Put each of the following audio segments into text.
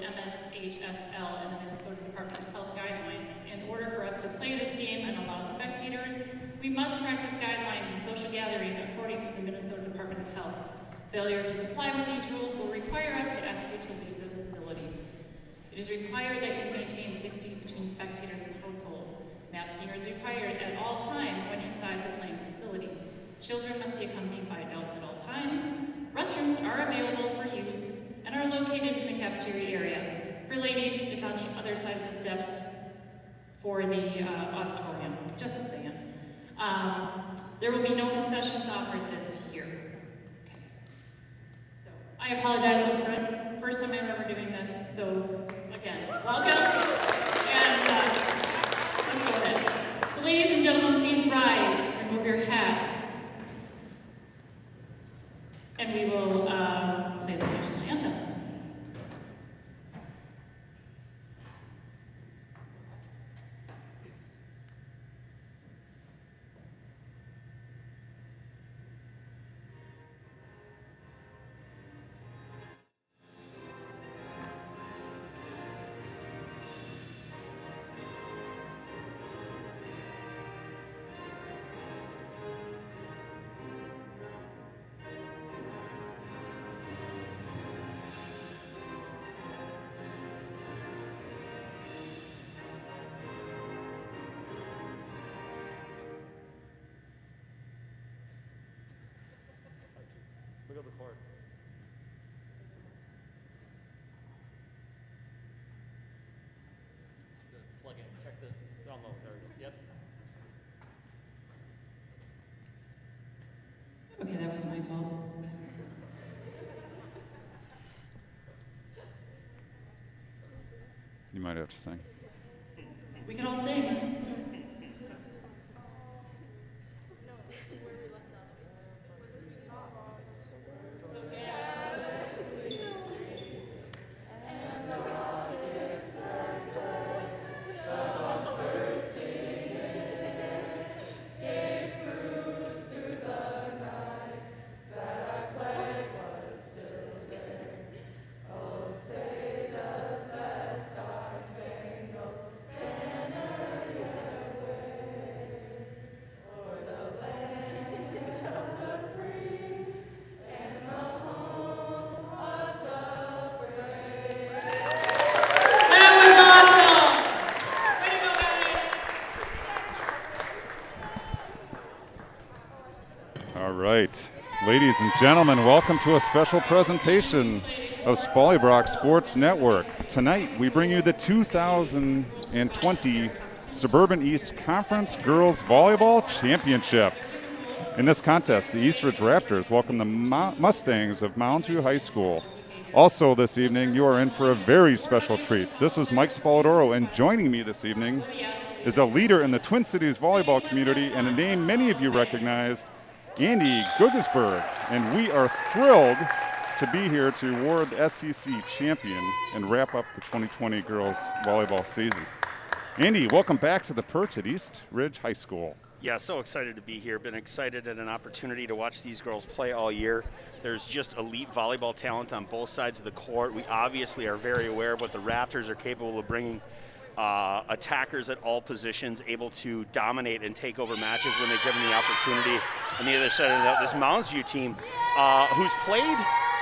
MSHSL and the Minnesota Department of Health guidelines. In order for us to play this game and allow spectators, we must practice guidelines in social gathering according to the Minnesota Department of Health. Failure to comply with these rules will require us to ask you to leave the facility. It is required that you maintain 6 feet between spectators and households. Masking is required at all times when inside the playing facility. Children must be accompanied by adults at all times. Restrooms are available for use and are located in the cafeteria area. For ladies, it's on the other side of the steps for the auditorium, just saying. There will be no concessions offered this year. Okay. So I apologize up front. First time I remember doing this, so again, welcome. And let's go ahead. So ladies and gentlemen, please rise, remove your hats, and we will play the national anthem. Look up the cord. Just plug in. Check the download. There we go. Yep. Okay, that was my fault. You might have to sing. We can all sing. Ladies and gentlemen, welcome to a special presentation of Spollybrock Sports Network. Tonight, we bring you the 2020 Suburban East Conference Girls Volleyball Championship. In this contest, the Eastridge Raptors welcome the Mustangs of Mounds View High School. Also this evening, you are in for a very special treat. This is Mike Spolidoro, and joining me this evening is a leader in the Twin Cities volleyball community and a name many of you recognized, Andy Guggesberg, and we are thrilled to be here to award the SEC champion and wrap up the 2020 girls volleyball season. Andy, welcome back to the perch at East Ridge High School. Yeah, so excited to be here. Been excited at an opportunity to watch these girls play all year. There's just elite volleyball talent on both sides of the court. We obviously are very aware of what the Raptors are capable of bringing. Attackers at all positions, able to dominate and take over matches when they're given the opportunity. On the other side of this Mounds View team, who's played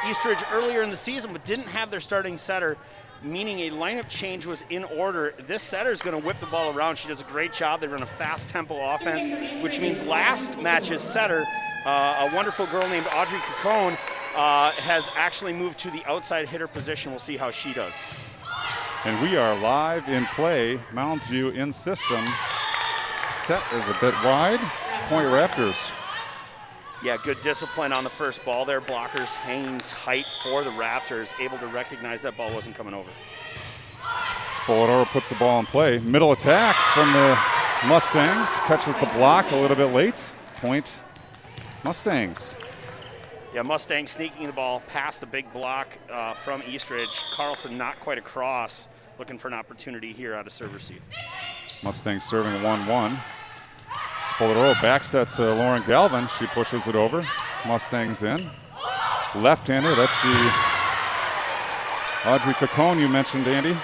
Eastridge earlier in the season but didn't have their starting setter, meaning a lineup change was in order. This setter is going to whip the ball around. She does a great job. They run a fast tempo offense, which means last match's setter, a wonderful girl named Audrey Cacone, has actually moved to the outside hitter position. We'll see how she does. And we are live in play. Mounds View in system. Set is a bit wide. Point Raptors. Yeah, good discipline on the first ball there. Blockers hanging tight for the Raptors, able to recognize that ball wasn't coming over. Spolidoro puts the ball in play. Middle attack from the Mustangs. Catches the block a little bit late. Point Mustangs. Yeah, Mustangs sneaking the ball past the big block from Eastridge. Carlson not quite across, looking for an opportunity here out of serve receive. Mustangs serving 1-1. Spolidoro back set to Lauren Galvin. She pushes it over. Mustangs in. Left-hander, that's the Audrey Cacone, you mentioned, Andy.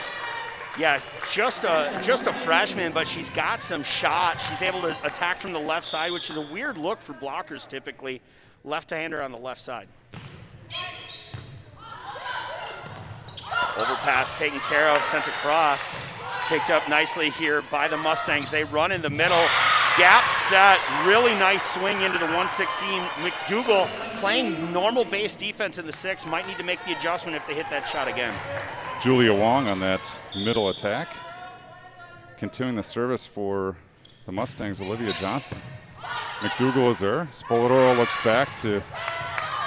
Yeah, just a freshman, but she's got some shots. She's able to attack from the left side, which is a weird look for blockers typically. Left-hander on the left side. Overpass taken care of, sent across. Picked up nicely here by the Mustangs. They run in the middle. Gap set, really nice swing into the 116. McDougal playing normal base defense in the 6. Might need to make the adjustment if they hit that shot again. Julia Wong on that middle attack. Continuing the service for the Mustangs, Olivia Johnson. McDougal is there. Spoladoro looks back to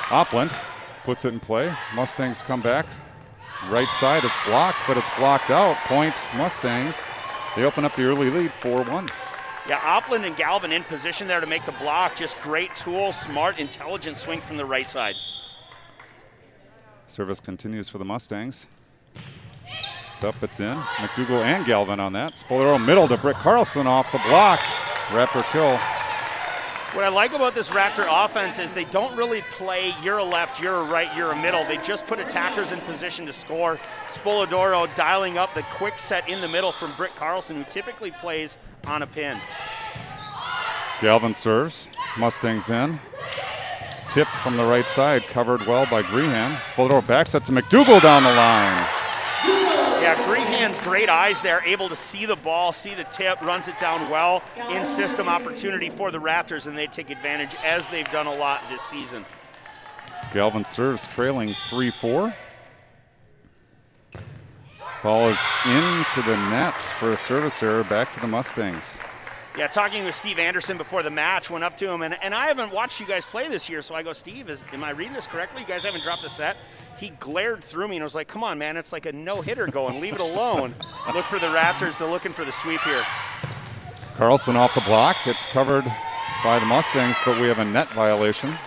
Opland, puts it in play. Mustangs come back. Right side is blocked, but it's blocked out. Point Mustangs. They open up the early lead, 4-1. Yeah, Opland and Galvin in position there to make the block. Just great tool, smart, intelligent swing from the right side. Service continues for the Mustangs. It's up, it's in. McDougal and Galvin on that. Spoladoro middle to Britt Carlson off the block. Raptor kill. What I like about this Raptor offense is they don't really play you're a left, you're a right, you're a middle. They just put attackers in position to score. Spoladoro dialing up the quick set in the middle from Britt Carlson, who typically plays on a pin. Galvin serves. Mustangs in. Tipped from the right side, covered well by Grehan. Spoladoro backs it to McDougal down the line. Yeah, Grehan's great eyes there, able to see the ball, see the tip, runs it down well. In-system opportunity for the Raptors, and they take advantage as they've done a lot this season. Galvin serves, trailing 3-4. Ball is into the net for a service error, back to the Mustangs. Yeah, talking with Steve Anderson before the match, went up to him, and I haven't watched you guys play this year, so I go, Steve, am I reading this correctly? You guys haven't dropped a set? He glared through me and was like, come on, man, it's like a no-hitter going. Leave it alone. Look for the Raptors. They're looking for the sweep here. Carlson off the block. It's covered by the Mustangs, but we have a net violation.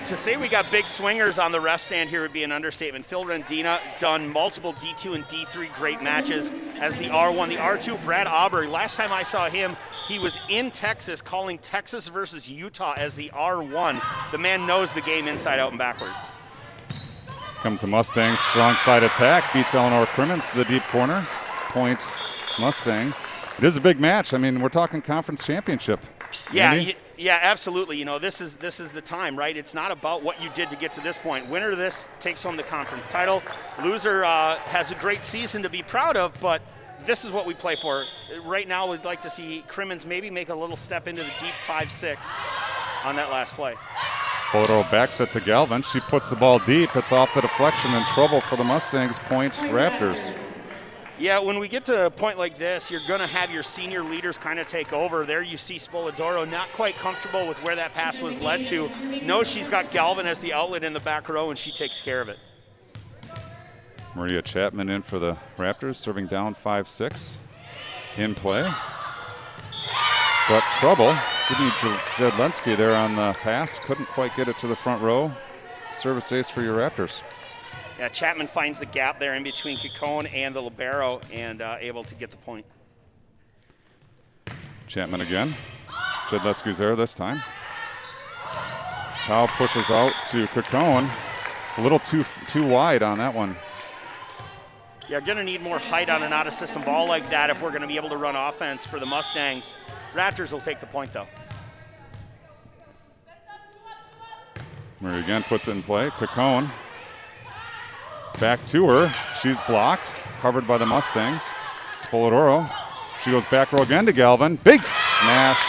To say we got big swingers on the ref stand here would be an understatement. Phil Rendina done multiple D2 and D3 great matches as the R1. The R2, Brad Aubrey, last time I saw him, he was in Texas calling Texas versus Utah as the R1. The man knows the game inside out and backwards. Comes the Mustangs, strong side attack, beats Eleanor Crimmins to the deep corner. Point Mustangs. It is a big match. I mean, we're talking conference championship. Yeah, yeah, absolutely. You know, this is the time, right? It's not about what you did to get to this point. Winner of this takes home the conference title. Loser has a great season to be proud of, but this is what we play for. Right now, we'd like to see Crimmins maybe make a little step into the deep 5-6 on that last play. Spoladoro backs it to Galvin. She puts the ball deep. It's off the deflection and trouble for the Mustangs. Point Raptors. Yeah, when we get to a point like this, you're going to have your senior leaders kind of take over. There you see Spoladoro not quite comfortable with where that pass was led to. Knows she's got Galvin as the outlet in the back row, and she takes care of it. Maria Chapman in for the Raptors, serving down 5-6. In play. But trouble. Sydney Jedlinski there on the pass. Couldn't quite get it to the front row. Service ace for your Raptors. Yeah, Chapman finds the gap there in between Cacone and the libero and able to get the point. Chapman again. Jedlinski's there this time. Tao pushes out to Cacone. A little too wide on that one. Yeah, going to need more height on an out-of-system ball like that if we're going to be able to run offense for the Mustangs. Raptors will take the point, though. Murray again puts it in play. Cacone. Back to her. She's blocked. Covered by the Mustangs. Spoladoro. She goes back row again to Galvin. Big smash.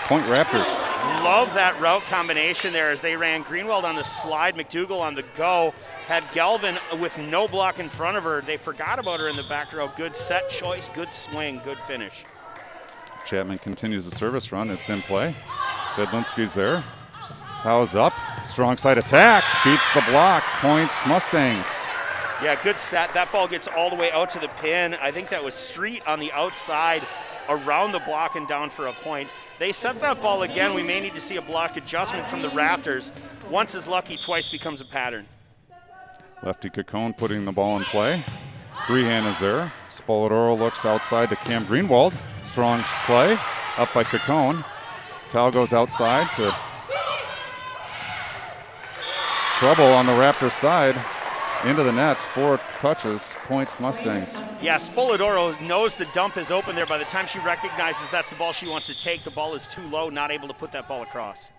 Point Raptors. Love that route combination there as they ran Greenwald on the slide, McDougal on the go. Had Galvin with no block in front of her. They forgot about her in the back row. Good set choice, good swing, good finish. Chapman continues the service run. It's in play. Jedlinski's there. Powers up. Strong side attack. Beats the block. Points Mustangs. Yeah, good set. That ball gets all the way out to the pin. I think that was Street on the outside around the block and down for a point. They set that ball again. We may need to see a block adjustment from the Raptors. Once is lucky, twice becomes a pattern. Lefty Cacone putting the ball in play. Grehan is there. Spoladoro looks outside to Cam Greenwald. Strong play. Up by Cacone. Tao goes outside to trouble on the Raptor side. into the net, 4 touches, point Mustangs. Yeah, Spoladoro knows the dump is open there. By the time she recognizes that's the ball she wants to take, the ball is too low, not able to put that ball across.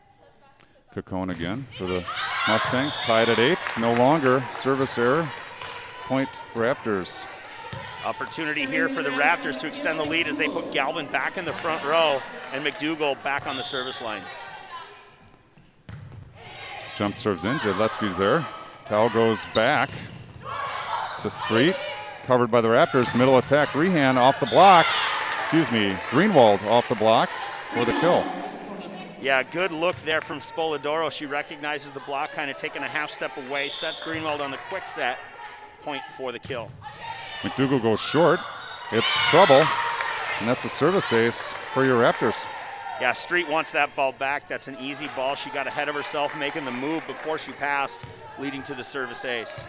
Cacone again for the Mustangs, tied at 8. No longer service error, point Raptors. Opportunity here for the Raptors to extend the lead as they put Galvin back in the front row and McDougall back on the service line. Jump serves in, Jedleski's there. Towel goes back to Street, covered by the Raptors. Middle attack, Rehan off the block. Greenwald off the block for the kill. Yeah, good look there from Spoladoro. She recognizes the block, kind of taking a half step away, sets Greenwald on the quick set. Point for the kill. McDougall goes short. It's trouble, and that's a service ace for your Raptors. Yeah, Street wants that ball back. That's an easy ball. She got ahead of herself, making the move before she passed, leading to the service ace.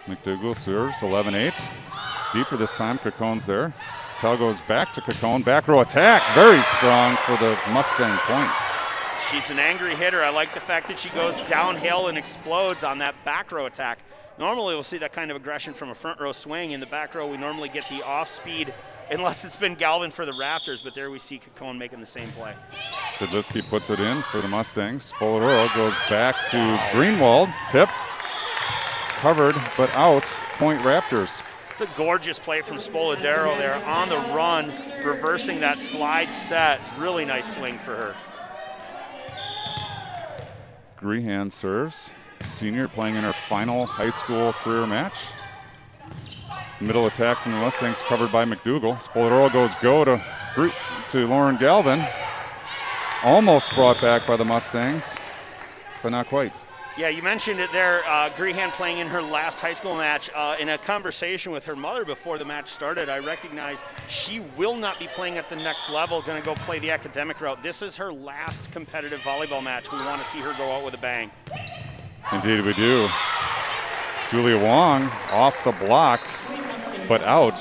McDougall serves 11-8. Deeper this time, Cacone's there. Towel goes back to Cacone. Back row attack, very strong for the Mustang point. She's an angry hitter. I like the fact that she goes downhill and explodes on that back row attack. Normally we'll see that kind of aggression from a front row swing. In the back row, we normally get the off speed, unless it's been Galvin for the Raptors, but there we see Cacone making the same play. Jedliski puts it in for the Mustangs. Spoladoro goes back to Greenwald. Tip, covered but out, point Raptors. It's a gorgeous play from Spoladoro there on the run, reversing that slide set. Really nice swing for her. Grehan serves. Senior playing in her final high school career match. Middle attack from the Mustangs covered by McDougall. Spoladoro goes to Lauren Galvin. Almost brought back by the Mustangs, but not quite. Yeah, you mentioned it there. Grehan playing in her last high school match. In a conversation with her mother before the match started, I recognized she will not be playing at the next level, going to go play the academic route. This is her last competitive volleyball match. We want to see her go out with a bang. Indeed we do. Julia Wong off the block, but out.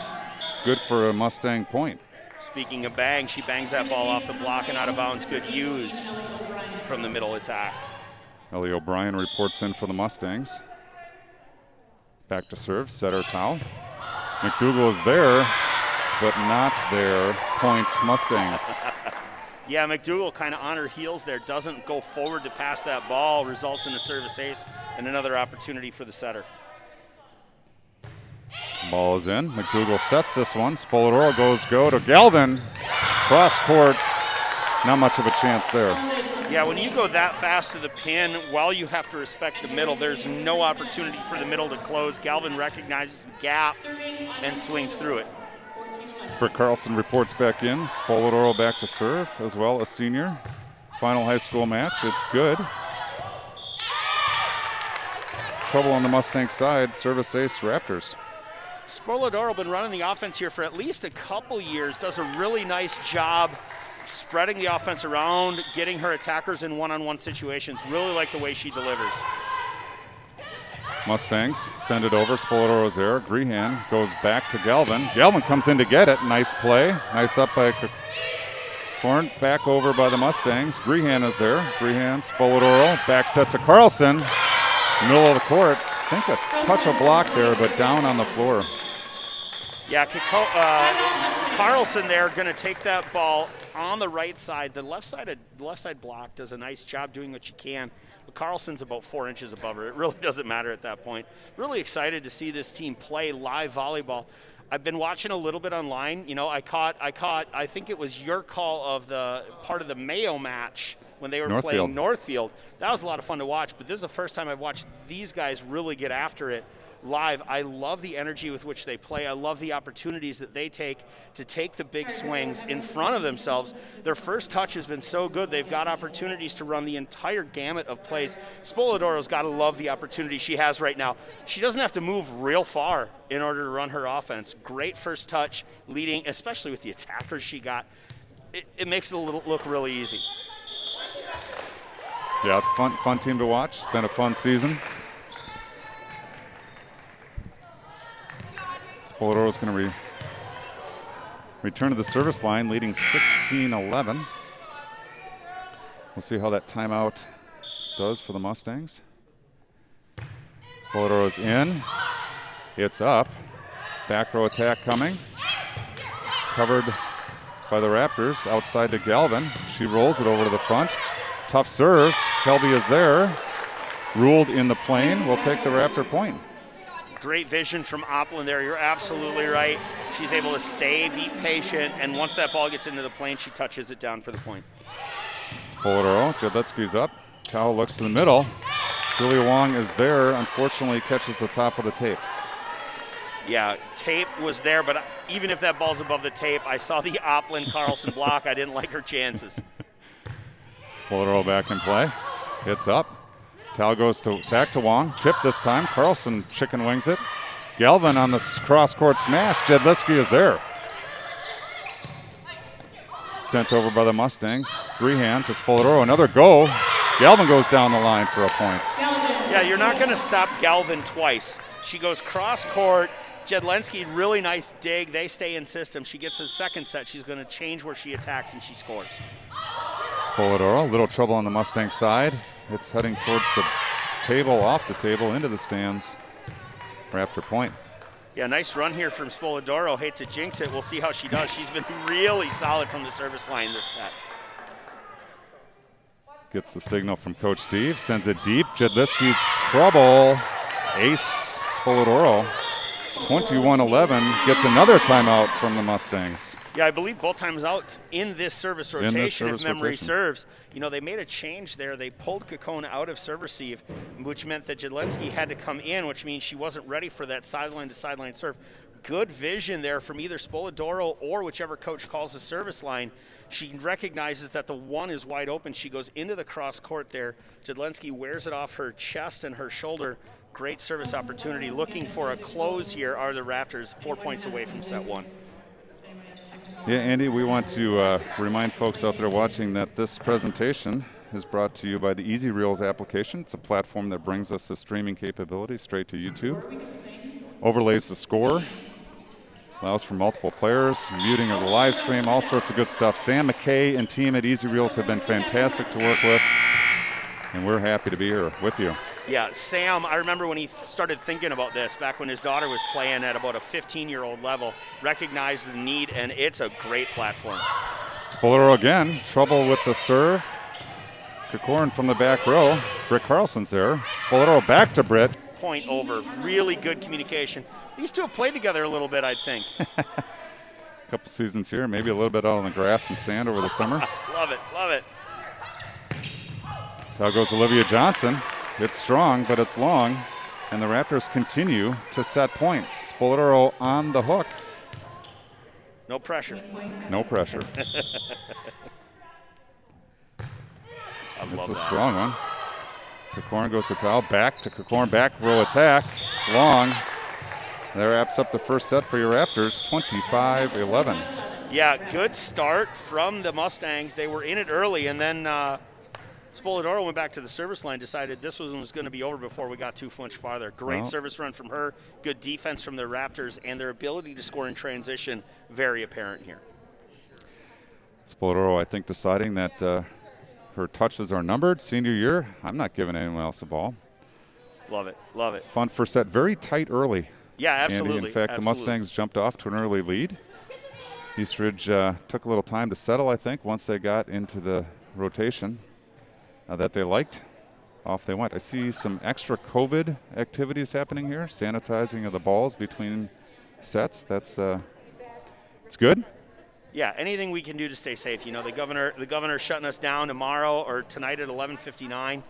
Good for a Mustang point. Speaking of bang, she bangs that ball off the block and out of bounds. Good use from the middle attack. Ellie O'Brien reports in for the Mustangs. Back to serve, setter Towel. McDougall is there, but not there. Point Mustangs. Yeah, McDougall kind of on her heels there, doesn't go forward to pass that ball, results in a service ace and another opportunity for the setter. Ball is in. McDougall sets this one. Spoladoro go to Galvin. Cross court. Not much of a chance there. Yeah, when you go that fast to the pin, while you have to respect the middle, there's no opportunity for the middle to close. Galvin recognizes the gap and swings through it. Britt Carlson reports back in. Spoladoro back to serve, as well as senior. Final high school match. It's good. Trouble on the Mustang side. Service ace Raptors. Spoladoro been running the offense here for at least a couple years. Does a really nice job spreading the offense around, getting her attackers in one-on-one situations. Really like the way she delivers. Mustangs send it over. Spoladoro's there. Grehan goes back to Galvin. Galvin comes in to get it. Nice play. Nice up by Corn. Back over by the Mustangs. Grehan is there. Grehan, Spoladoro. Back set to Carlson. Middle of the court. I think a touch of block there, but down on the floor. Yeah, Carlson there going to take that ball on the right side. The left side block does a nice job doing what you can, but Carlson's about 4 inches above her. It really doesn't matter at that point. Really excited to see this team play live volleyball. I've been watching a little bit online. You know, I think it was your call of the part of the Mayo match when they were playing Northfield. That was a lot of fun to watch, but this is the first time I've watched these guys really get after it live. I love the energy with which they play. I love the opportunities that they take to take the big swings in front of themselves. Their first touch has been so good. They've got opportunities to run the entire gamut of plays. Spoladoro's got to love the opportunity she has right now. She doesn't have to move real far in order to run her offense. Great first touch, leading, especially with the attackers she got. It makes it look really easy. Yeah, fun team to watch. It's been a fun season. Spoladoro's going to return to the service line, leading 16-11. We'll see how that timeout does for the Mustangs. Spoladoro's in. It's up. Back row attack coming. Covered by the Raptors. Outside to Galvin. She rolls it over to the front. Tough serve. Kelby is there. Ruled in the plane. Will take the Raptor point. Great vision from Oppland there. You're absolutely right. She's able to stay, be patient, and once that ball gets into the plane, she touches it down for the point. Spoladoro. Jedlitsky's up. Tao looks to the middle. Julia Wong is there. Unfortunately, catches the top of the tape. Yeah, tape was there, but even if that ball's above the tape, I saw the Oppland Carlson block. I didn't like her chances. Spoladoro back in play. Hits up. Tao goes back to Wong. Tip this time. Carlson chicken wings it. Galvin on the cross-court smash. Jedlitsky is there. Sent over by the Mustangs. Grehan to Spoladoro. Another go. Galvin goes down the line for a point. Yeah, you're not going to stop Galvin twice. She goes cross-court. Jedlensky, really nice dig. They stay in system. She gets a second set. She's going to change where she attacks, and she scores. Spoladoro, a little trouble on the Mustang side. It's heading towards the table, off the table, into the stands. Raptor point. Yeah, nice run here from Spoladoro. Hate to jinx it. We'll see how she does. She's been really solid from the service line this set. Gets the signal from Coach Steve, sends it deep. Jedlitsky, trouble. Ace Spoladoro, 21-11, gets another timeout from the Mustangs. Yeah, I believe both times outs in this service rotation, if memory serves. You know, they made a change there. They pulled Kokona out of serve receive, which meant that Jedlensky had to come in, which means she wasn't ready for that sideline-to-sideline serve. Good vision there from either Spoladoro or whichever coach calls the service line. She recognizes that the one is wide open. She goes into the cross court there. Jedlensky wears it off her chest and her shoulder. Great service opportunity. Looking for a close here are the Raptors, 4 points away from set one. Yeah, Andy, we want to remind folks out there watching that this presentation is brought to you by the Easy Reels application. It's a platform that brings us the streaming capability straight to YouTube. Overlays the score, allows for multiple players, muting of the live stream, all sorts of good stuff. Sam McKay and team at Easy Reels have been fantastic to work with, and we're happy to be here with you. Yeah, Sam, I remember when he started thinking about this back when his daughter was playing at about a 15-year-old level, recognized the need, and it's a great platform. Spoladoro again, trouble with the serve. Kokorin from the back row. Britt Carlson's there. Spoladoro back to Britt. Point over. Really good communication. These two have played together a little bit, I think. A couple seasons here, maybe a little bit out on the grass and sand over the summer. Love it, love it. Tao goes Olivia Johnson. It's strong, but it's long. And the Raptors continue to set point. Spoladoro on the hook. No pressure. No pressure. It's a strong one. Kokorin goes to Tao. Back to Kokorin. Back row attack. Long. That wraps up the first set for your Raptors, 25-11. Yeah, good start from the Mustangs. They were in it early, and then Spoladoro went back to the service line, decided this one was going to be over before we got too much farther. Great service run from her, good defense from the Raptors, and their ability to score in transition, very apparent here. Spoladoro, I think, deciding that her touches are numbered. Senior year, I'm not giving anyone else the ball. Love it, love it. Fun first set, very tight early. Yeah, absolutely. Andy. In fact, the Mustangs jumped off to an early lead. Eastridge took a little time to settle, I think, once they got into the rotation that they liked. Off they went. I see some extra COVID activities happening here, sanitizing of the balls between sets. That's it's good. Yeah, anything we can do to stay safe. You know, the governor's shutting us down tomorrow or tonight at 11:59.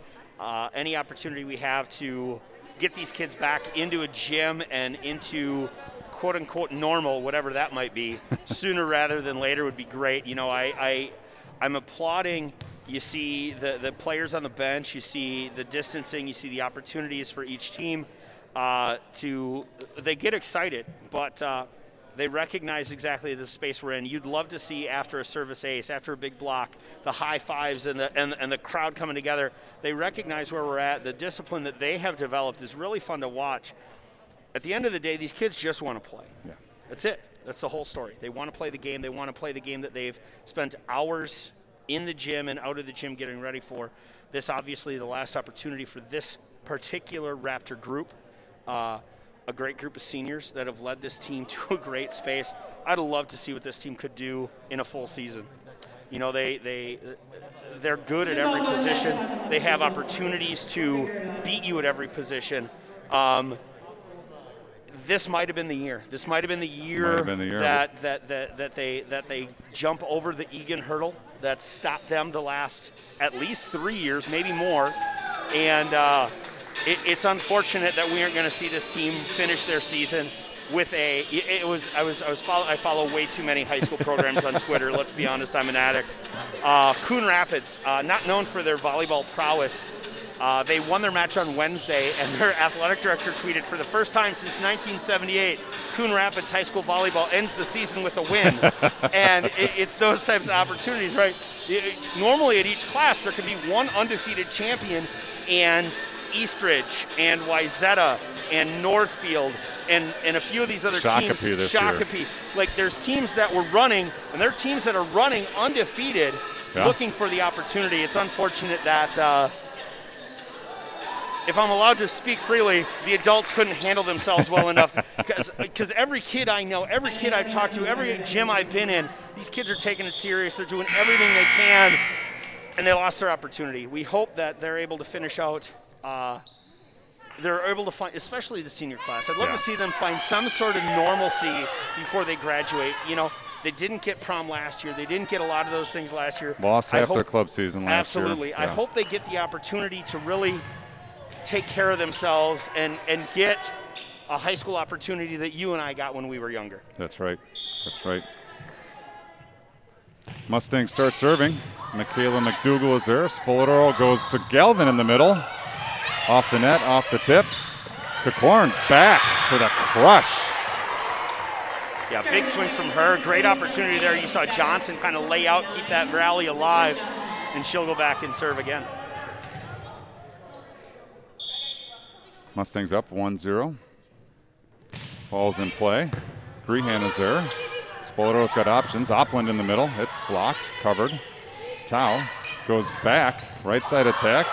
Any opportunity we have to get these kids back into a gym and into quote-unquote normal, whatever that might be, sooner rather than later would be great. You know, I'm applauding. You see the players on the bench, you see the distancing, you see the opportunities for each team they get excited, but they recognize exactly the space we're in. You'd love to see after a service ace, after a big block, the high fives and the crowd coming together. They recognize where we're at. The discipline that they have developed is really fun to watch. At the end of the day, these kids just want to play. Yeah. That's it. That's the whole story. They want to play the game. They want to play the game that they've spent hours in the gym and out of the gym getting ready for. This obviously the last opportunity for this particular Raptor group a great group of seniors that have led this team to a great space. I'd love to see what this team could do in a full season. You know, they're good at every position. They have opportunities to beat you at every position. This might have been the year. This might have been the year, that they jump over the Egan hurdle that stopped them the last at least 3 years, maybe more. And it's unfortunate that we aren't going to see this team finish their season with I follow way too many high school programs on Twitter. Let's be honest, I'm an addict. Coon Rapids, not known for their volleyball prowess. They won their match on Wednesday, and their athletic director tweeted, for the first time since 1978, Coon Rapids High School Volleyball ends the season with a win. And it's those types of opportunities, right? Normally at each class, there can be one undefeated champion, and Eastridge and Wyzetta and Northfield and a few of these other teams. Shakopee. Like, there's teams that were running, and there are teams that are running undefeated, looking for the opportunity. It's unfortunate that if I'm allowed to speak freely, the adults couldn't handle themselves well enough. Because every kid I know, every kid I've talked to, every gym I've been in, these kids are taking it serious. They're doing everything they can, and they lost their opportunity. We hope that they're able to finish out. They're able to find, especially the senior class. I'd love to see them find some sort of normalcy before they graduate. You know, they didn't get prom last year. They didn't get a lot of those things last year. Lost half their club season last year. Absolutely. I hope they get the opportunity to really take care of themselves and get a high school opportunity that you and I got when we were younger. That's right. That's right. Mustang starts serving. Michaela McDougall is there. Spoladoro goes to Galvin in the middle. Off the net, off the tip. Cacorn back for the crush. Yeah, big swing from her. Great opportunity there. You saw Johnson kind of lay out, keep that rally alive, and she'll go back and serve again. Mustangs up 1-0. Ball's in play. Grehan is there. Spoladoro's got options. Opland in the middle. It's blocked, covered. Tau goes back. Right side attack.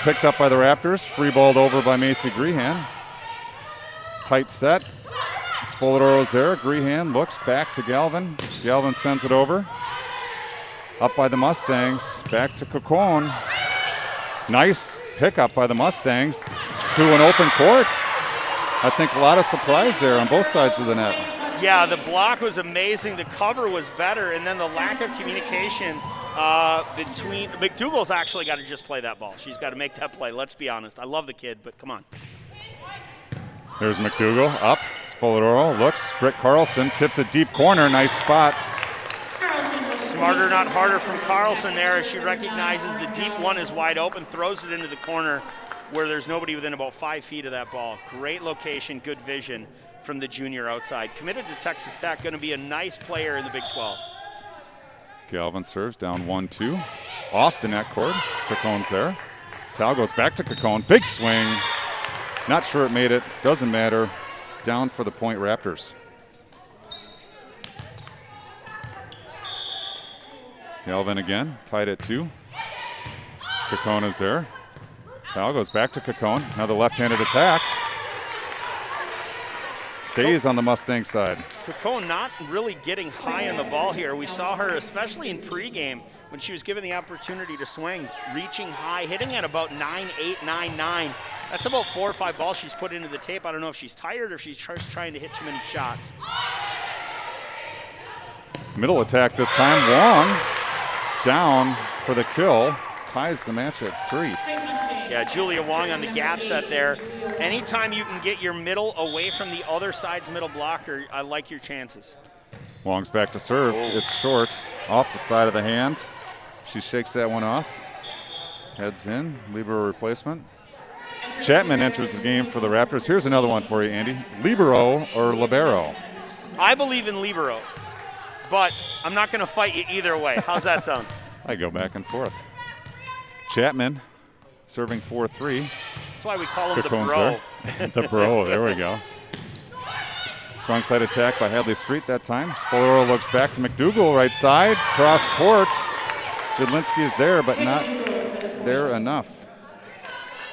Picked up by the Raptors. Free balled over by Macy Grehan. Tight set. Spoladoro's there. Grehan looks back to Galvin. Galvin sends it over. Up by the Mustangs. Back to Cocone. Nice pickup by the Mustangs to an open court. I think a lot of surprise there on both sides of the net. Yeah, the block was amazing. The cover was better, and then the lack of communication between McDougall's actually got to just play that ball. She's got to make that play. Let's be honest. I love the kid, but come on. There's McDougall up. Spoladoro looks. Britt Carlson tips a deep corner. Nice spot. Smarter, not harder from Carlson there as she recognizes the deep one is wide open, throws it into the corner where there's nobody within about 5 feet of that ball. Great location, good vision from the junior outside. Committed to Texas Tech, going to be a nice player in the Big 12. Galvin serves down 1-2. Off the net cord. Cacone's there. Tau goes back to Cacone. Big swing. Not sure it made it. Doesn't matter. Down for the point Raptors. Galvin again, tied at 2. Cacone is there. Tau goes back to Cacone. Another left-handed attack. Stays on the Mustang side. Cacone not really getting high on the ball here. We saw her, especially in pregame, when she was given the opportunity to swing, reaching high, hitting at about 9-8, 9-9. That's about 4 or 5 balls she's put into the tape. I don't know if she's tired or if she's just trying to hit too many shots. Middle attack this time. Wong down for the kill. Ties the match at 3. Yeah, Julia Wong on the gap set there. Anytime you can get your middle away from the other side's middle blocker, I like your chances. Wong's back to serve. It's short, off the side of the hand. She shakes that one off. Heads in, libero replacement. Chapman enters the game for the Raptors. Here's another one for you, Andy. Libero or libero? I believe in libero, but I'm not going to fight you either way. How's that sound? I go back and forth. Chapman serving 4-3. That's why we call him Cacone's the bro. There. The bro, there we go. Strong side attack by Hadley Street that time. Spoladoro looks back to McDougall, right side, cross court. Jedlinski is there, but not there enough.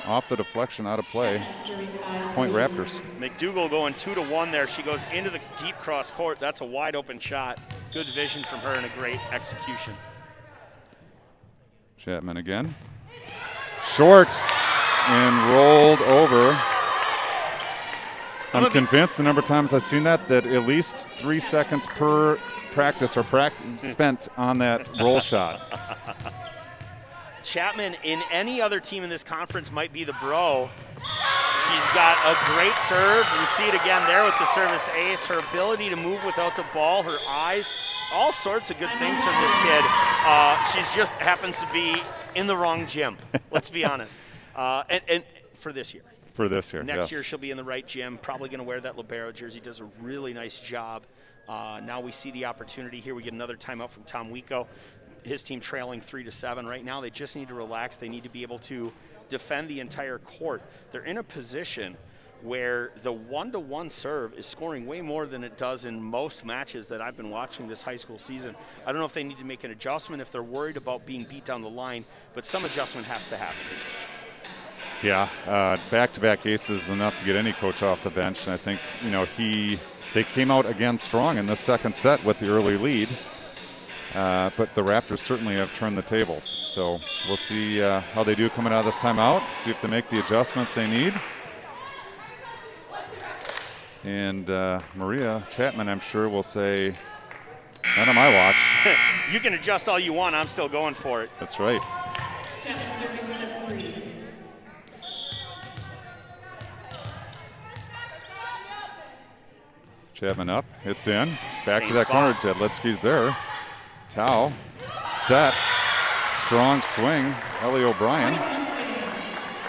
off the deflection, out of play. Chapman serving 5-3. Point Raptors. McDougal going 2-1 there. She goes into the deep cross court. That's a wide open shot. Good vision from her and a great execution. Chapman again. Short and rolled over. I'm convinced the number of times I've seen that at least 3 seconds per practice spent on that roll shot. Chapman, in any other team in this conference, might be the bro. She's got a great serve. We see it again there with the service ace. Her ability to move without the ball, her eyes, all sorts of good things from this kid. She's just happens to be in the wrong gym, let's be honest. And for this year. For this year, Next yes. year she'll be in the right gym, probably going to wear that libero jersey, does a really nice job. Now we see the opportunity here. We get another timeout from Tom Wico. His team trailing 3-7 right now. They just need to relax. They need to be able to defend the entire court. They're in a position where the 1-to-1 serve is scoring way more than it does in most matches that I've been watching this high school season. I don't know if they need to make an adjustment, if they're worried about being beat down the line, but some adjustment has to happen. Yeah, back-to-back aces is enough to get any coach off the bench. And I think, they came out again strong in the second set with the early lead. But the Raptors certainly have turned the tables. So we'll see how they do coming out of this timeout, see if they make the adjustments they need. And Maria Chapman, I'm sure, will say, not on my watch. You can adjust all you want. I'm still going for it. That's right. Chapman serving set 3. Chapman up, it's in. Back Same to that spot. corner, Jedlitzky's there. Tao, set, strong swing, Ellie O'Brien.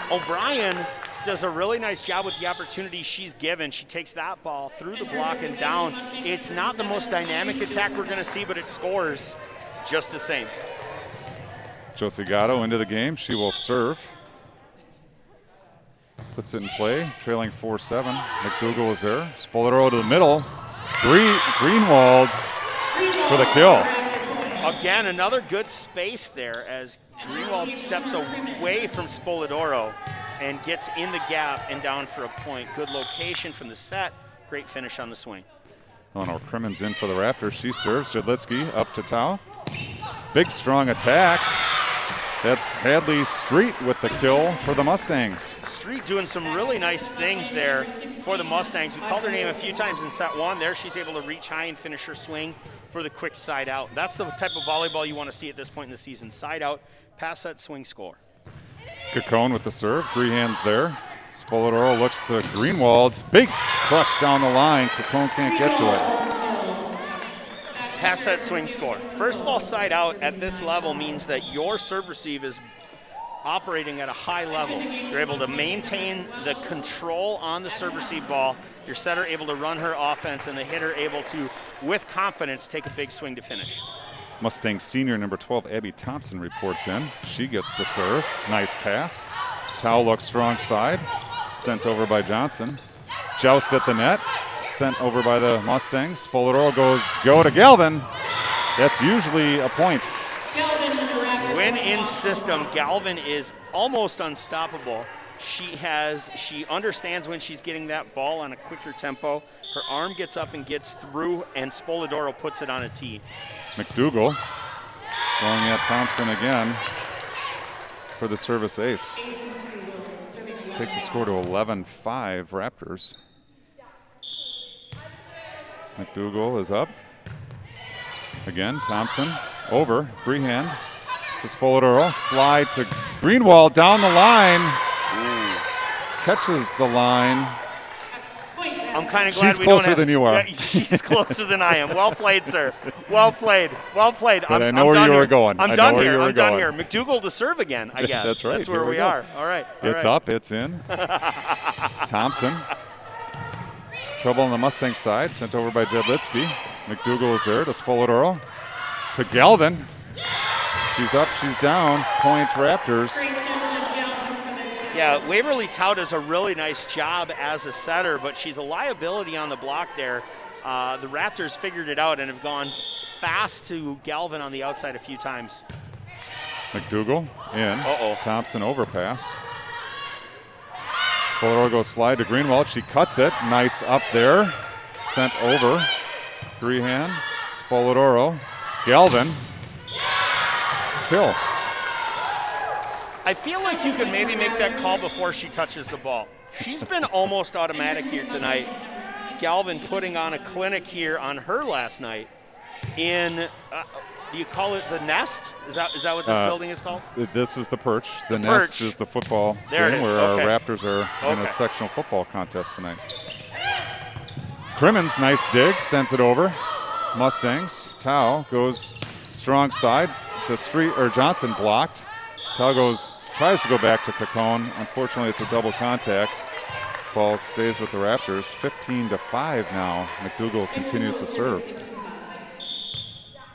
O'Brien does a really nice job with the opportunity she's given. She takes that ball through the block and down. It's not the most dynamic attack we're going to see, but it scores just the same. Josie Gatto into the game, she will serve. Puts it in play, trailing 4-7. McDougal is there. Spoladoro to the middle. Greenwald for the kill. Again, another good space there as Greenwald steps away from Spoladoro and gets in the gap and down for a point. Good location from the set. Great finish on the swing. Oh no, Crimmon's in for the Raptors. She serves. Jedlitzky up to Tao. Big strong attack. That's Hadley Street with the kill for the Mustangs. Street doing some really nice things there for the Mustangs. We called her name a few times in set 1. There she's able to reach high and finish her swing for the quick side out. That's the type of volleyball you want to see at this point in the season. Side out, pass set, swing, score. Cacone with the serve. Grehan's there. Spoladoro looks to Greenwald. Big crush down the line. Cacone can't get to it. Pass set, swing, score. First ball side out at this level means that your serve receive is operating at a high level. You're able to maintain the control on the serve receive ball. Your setter able to run her offense, and the hitter able to, with confidence, take a big swing to finish. Mustang senior number 12, Abby Thompson, reports in. She gets the serve. Nice pass. Towel looks strong side. Sent over by Johnson. Joust at the net. Sent over by the Mustangs. Spoladoro goes go to Galvin. That's usually a point. When in system, Galvin is almost unstoppable. She understands when she's getting that ball on a quicker tempo. Her arm gets up and gets through, and Spoladoro puts it on a tee. McDougal going at Thompson again for the service ace. Takes the score to 11-5 Raptors. McDougal is up. Again, Thompson over. Grehan to Spoladoro. Slide to Greenwald down the line. Catches the line. I'm kind of glad She's closer than you are. Yeah, she's closer than I am. Well played, sir. Well played. Well played. But I know where you were going. I'm done here. I'm done here. McDougal to serve again, I guess. That's right. That's where Here we go. are. All right. It's up. It's in. Thompson. Trouble on the Mustang side. Sent over by Jedlitzky. McDougal is there to Spoladoro. To Galvin. She's up. She's down. Point Raptors. Yeah, Waverly Tao does a really nice job as a setter, but she's a liability on the block there. The Raptors figured it out and have gone fast to Galvin on the outside a few times. McDougal in. Uh-oh. Thompson overpass. Spolaroro goes slide to Greenwald. She cuts it. Nice up there. Sent over. Grehan, Spolaroro, Galvin. Kill. I feel like you could maybe make that call before she touches the ball. She's been almost automatic here tonight. Galvin putting on a clinic here on her last night in, do you call it the nest? Is that what this building is called? This is the perch. The nest is the football stadium where our Raptors are in a sectional football contest tonight. Crimmins, nice dig, sends it over. Mustangs. Tao goes strong side to Street, or Johnson blocked. Tao tries to go back to Cacone. Unfortunately, it's a double contact. Ball stays with the Raptors. 15-5 now. McDougal continues to serve.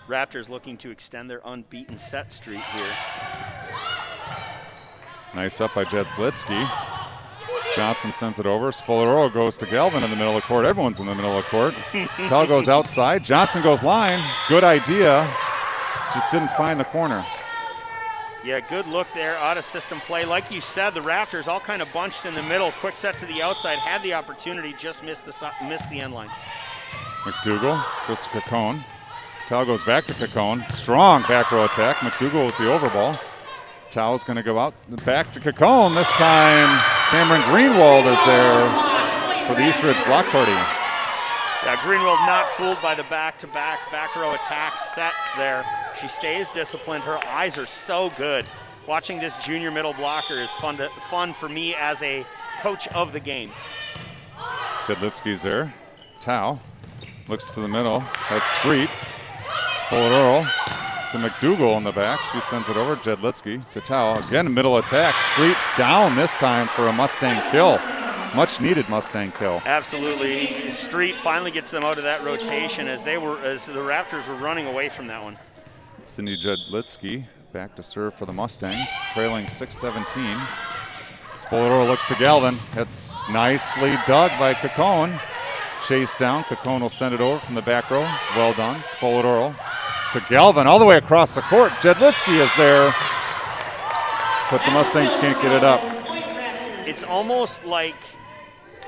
Raptors looking to extend their unbeaten set streak here. Nice up by Jed Blitzky. Johnson sends it over. Spolaroro goes to Galvin in the middle of the court. Everyone's in the middle of the court. Tao goes outside. Johnson goes line. Good idea. Just didn't find the corner. Yeah, good look there, out of system play. Like you said, the Raptors all kind of bunched in the middle. Quick set to the outside, had the opportunity, just missed the end line. McDougal goes to Cacone. Tao goes back to Cacone. Strong back row attack. McDougal with the overball. Tao's going to go out back to Cacone. This time, Cameron Greenwald is there for the East Ridge block party. Yeah, Greenwald not fooled by the back-to-back back row attack sets there. She stays disciplined. Her eyes are so good. Watching this junior middle blocker is fun for me as a coach of the game. Jedlitsky's there. Tao looks to the middle. That's Street. Spolaroro to McDougal in the back. She sends it over. Jedlitsky to Tao. Again, middle attack. Street's down this time for a Mustang kill. Much needed Mustang kill. Absolutely. Street finally gets them out of that rotation as the Raptors were running away from that one. Cindy Jedlitsky back to serve for the Mustangs, trailing 6-17. Spolaroro looks to Galvin. That's nicely dug by Cacone. Chase down. Cacone will send it over from the back row. Well done. Spolaroro to Galvin all the way across the court. Jedlitsky is there, but the Mustangs can't get it up. It's almost like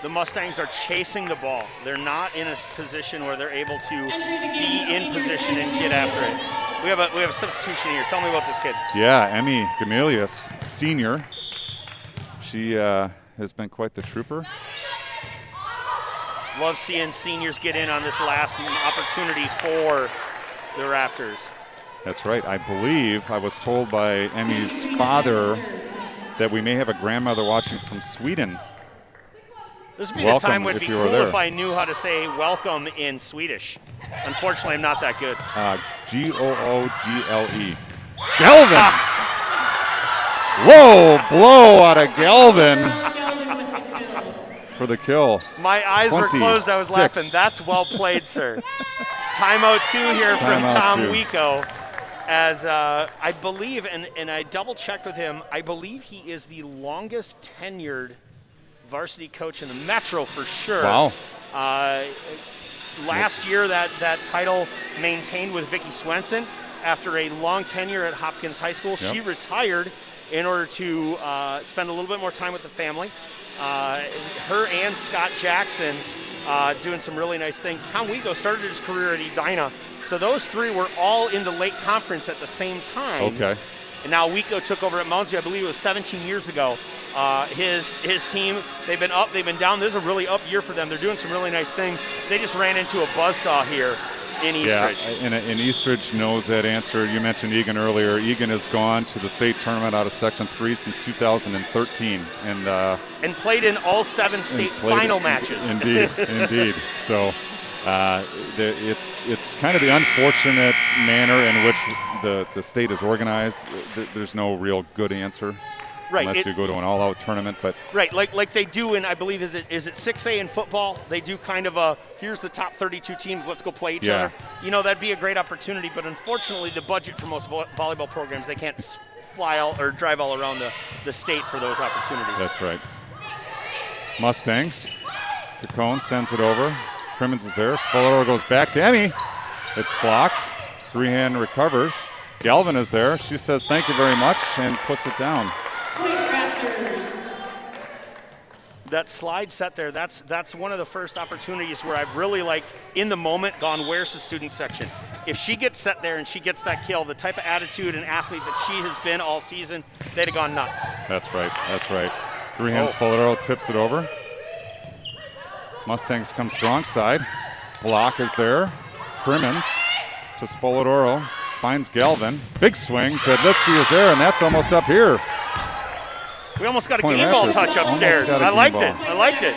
the Mustangs are chasing the ball. They're not in a position where they're able to be in position and get after it. We have a substitution here. Tell me about this kid. Yeah, Emmy Gamelius, senior. She has been quite the trooper. Love seeing seniors get in on this last opportunity for the Raptors. That's right. I believe I was told by Emmy's father that we may have a grandmother watching from Sweden. This would be the time when it'd be cool if I knew how to say welcome in Swedish. Unfortunately, I'm not that good. Google. Galvin! Whoa, blow out of Galvin for the kill. My eyes were closed. I was laughing. That's well played, sir. Timeout 2 here from Tom Wieko. As I believe, and I double-checked with him, I believe he is the longest tenured varsity coach in the Metro for sure. Wow. Last year, that title maintained with Vicki Swenson. After a long tenure at Hopkins High School, she retired in order to spend a little bit more time with the family. Her and Scott Jackson doing some really nice things. Tom Wieko started his career at Edina, so those three were all in the Lake Conference at the same time. Okay. And now Wieko took over at Mounds, I believe it was 17 years ago. His team, they've been up, they've been down. This is a really up year for them. They're doing some really nice things. They just ran into a buzzsaw here in Eastridge. Yeah, and Eastridge knows that answer. You mentioned Egan earlier. Egan has gone to the state tournament out of Section 3 since 2013. And played in all 7 state final matches. Indeed, indeed. So it's kind of the unfortunate manner in which the state is organized. There's no real good answer. Right, unless you go to an all-out tournament, but right, like they do in, I believe, is it 6A in football? They do kind of a, here's the top 32 teams, let's go play each other. You know, that'd be a great opportunity, but unfortunately, the budget for most volleyball programs, they can't fly all or drive all around the state for those opportunities. That's right. Mustangs. Cacone sends it over. Crimmins is there. Spolaroro goes back to Emmy. It's blocked. Grehan recovers. Galvin is there. She says thank you very much and puts it down. that slide set there, that's one of the first opportunities where I've really, like, in the moment gone, where's the student section? If she gets set there and she gets that kill, the type of attitude and athlete that she has been all season, they'd have gone nuts. That's right. Green Spoladoro tips it over. Mustangs come strong side. Block is there. Crimmins to Spoladoro. Finds Galvin. Big swing. Jedlitsky is there, and that's almost up here. We almost got a Point game ball Raptors touch upstairs. almost got a I game liked ball. it. I liked it.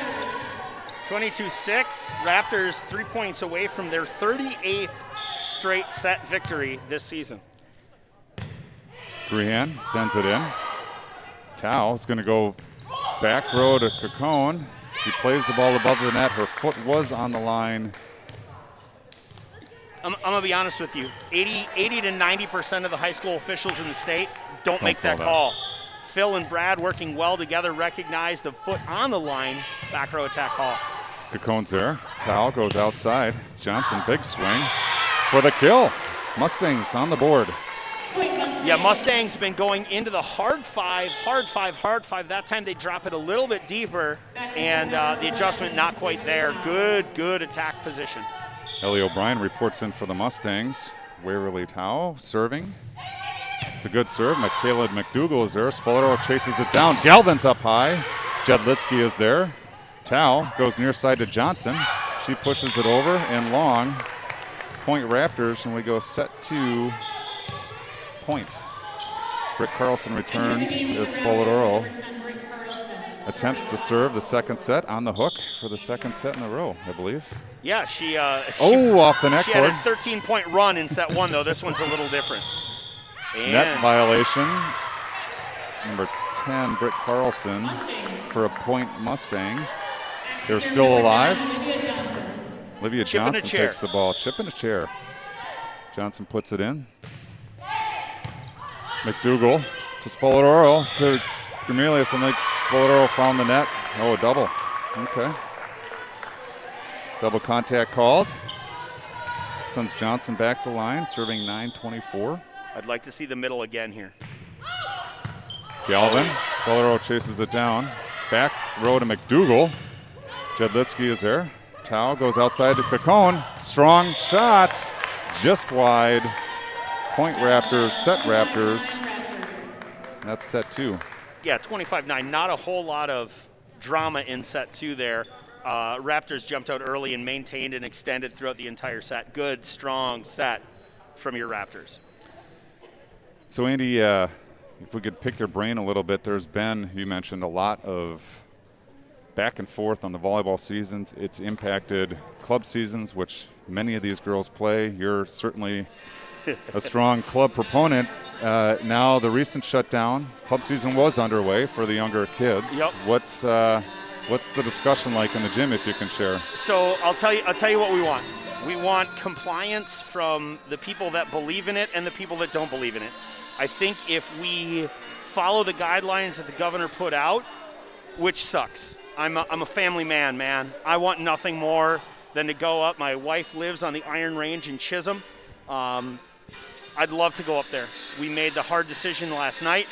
22-6. Raptors 3 points away from their 38th straight set victory this season. Grehan sends it in. Tao is going to go back row to Cacone. She plays the ball above the net. Her foot was on the line. I'm going to be honest with you. 80 to 90% of the high school officials in the state don't make that call. Phil and Brad working well together recognize the foot on the line, back row attack call. Cacone's there. Tao goes outside. Johnson, big swing for the kill. Mustangs on the board. Yeah, Mustangs been going into the hard five. That time they drop it a little bit deeper, and the adjustment not quite there. Good attack position. Ellie O'Brien reports in for the Mustangs. Waverly Tao serving. It's a good serve. Michaela McDougal is there. Spoladoro chases it down. Galvin's up high. Jedlitsky is there. Tao goes near side to Johnson. She pushes it over and long. Point Raptors, and we go set 2 point. Britt Carlson returns as Spoladoro attempts to serve the second set on the hook for the second set in a row, I believe. Yeah, she off the net She had a cord. 13-point run in set 1, though. This one's a little different. And Net violation. Number 10, Britt Carlson for a point Mustangs. They're still alive. Olivia Chip in a Johnson chair. takes the ball. Chip in a chair. Johnson puts it in. McDougal to Spoladoro to Gramelius, and Spoladoro found the net. Oh, a double. Okay. Double contact called. Sends Johnson back to line, serving 9:24. I'd like to see the middle again here. Galvin. Spoladoro chases it down. Back row to McDougal. Jedlitsky is there. Tao goes outside to Cacone. Strong shot. Just wide. Point Raptors, set Raptors. That's set 2. Yeah, 25-9. Not a whole lot of drama in set 2 there. Raptors jumped out early and maintained and extended throughout the entire set. Good, strong set from your Raptors. So, Andy, if we could pick your brain a little bit, there's been, you mentioned, a lot of back and forth on the volleyball seasons. It's impacted club seasons, which many of these girls play. You're certainly a strong club proponent. Now the recent shutdown, club season was underway for the younger kids. Yep. What's the discussion like in the gym, if you can share? So I'll tell you what we want. We want compliance from the people that believe in it and the people that don't believe in it. I think if we follow the guidelines that the governor put out, which sucks. I'm a family man. I want nothing more than to go up. My wife lives on the Iron Range in Chisholm. I'd love to go up there. We made the hard decision last night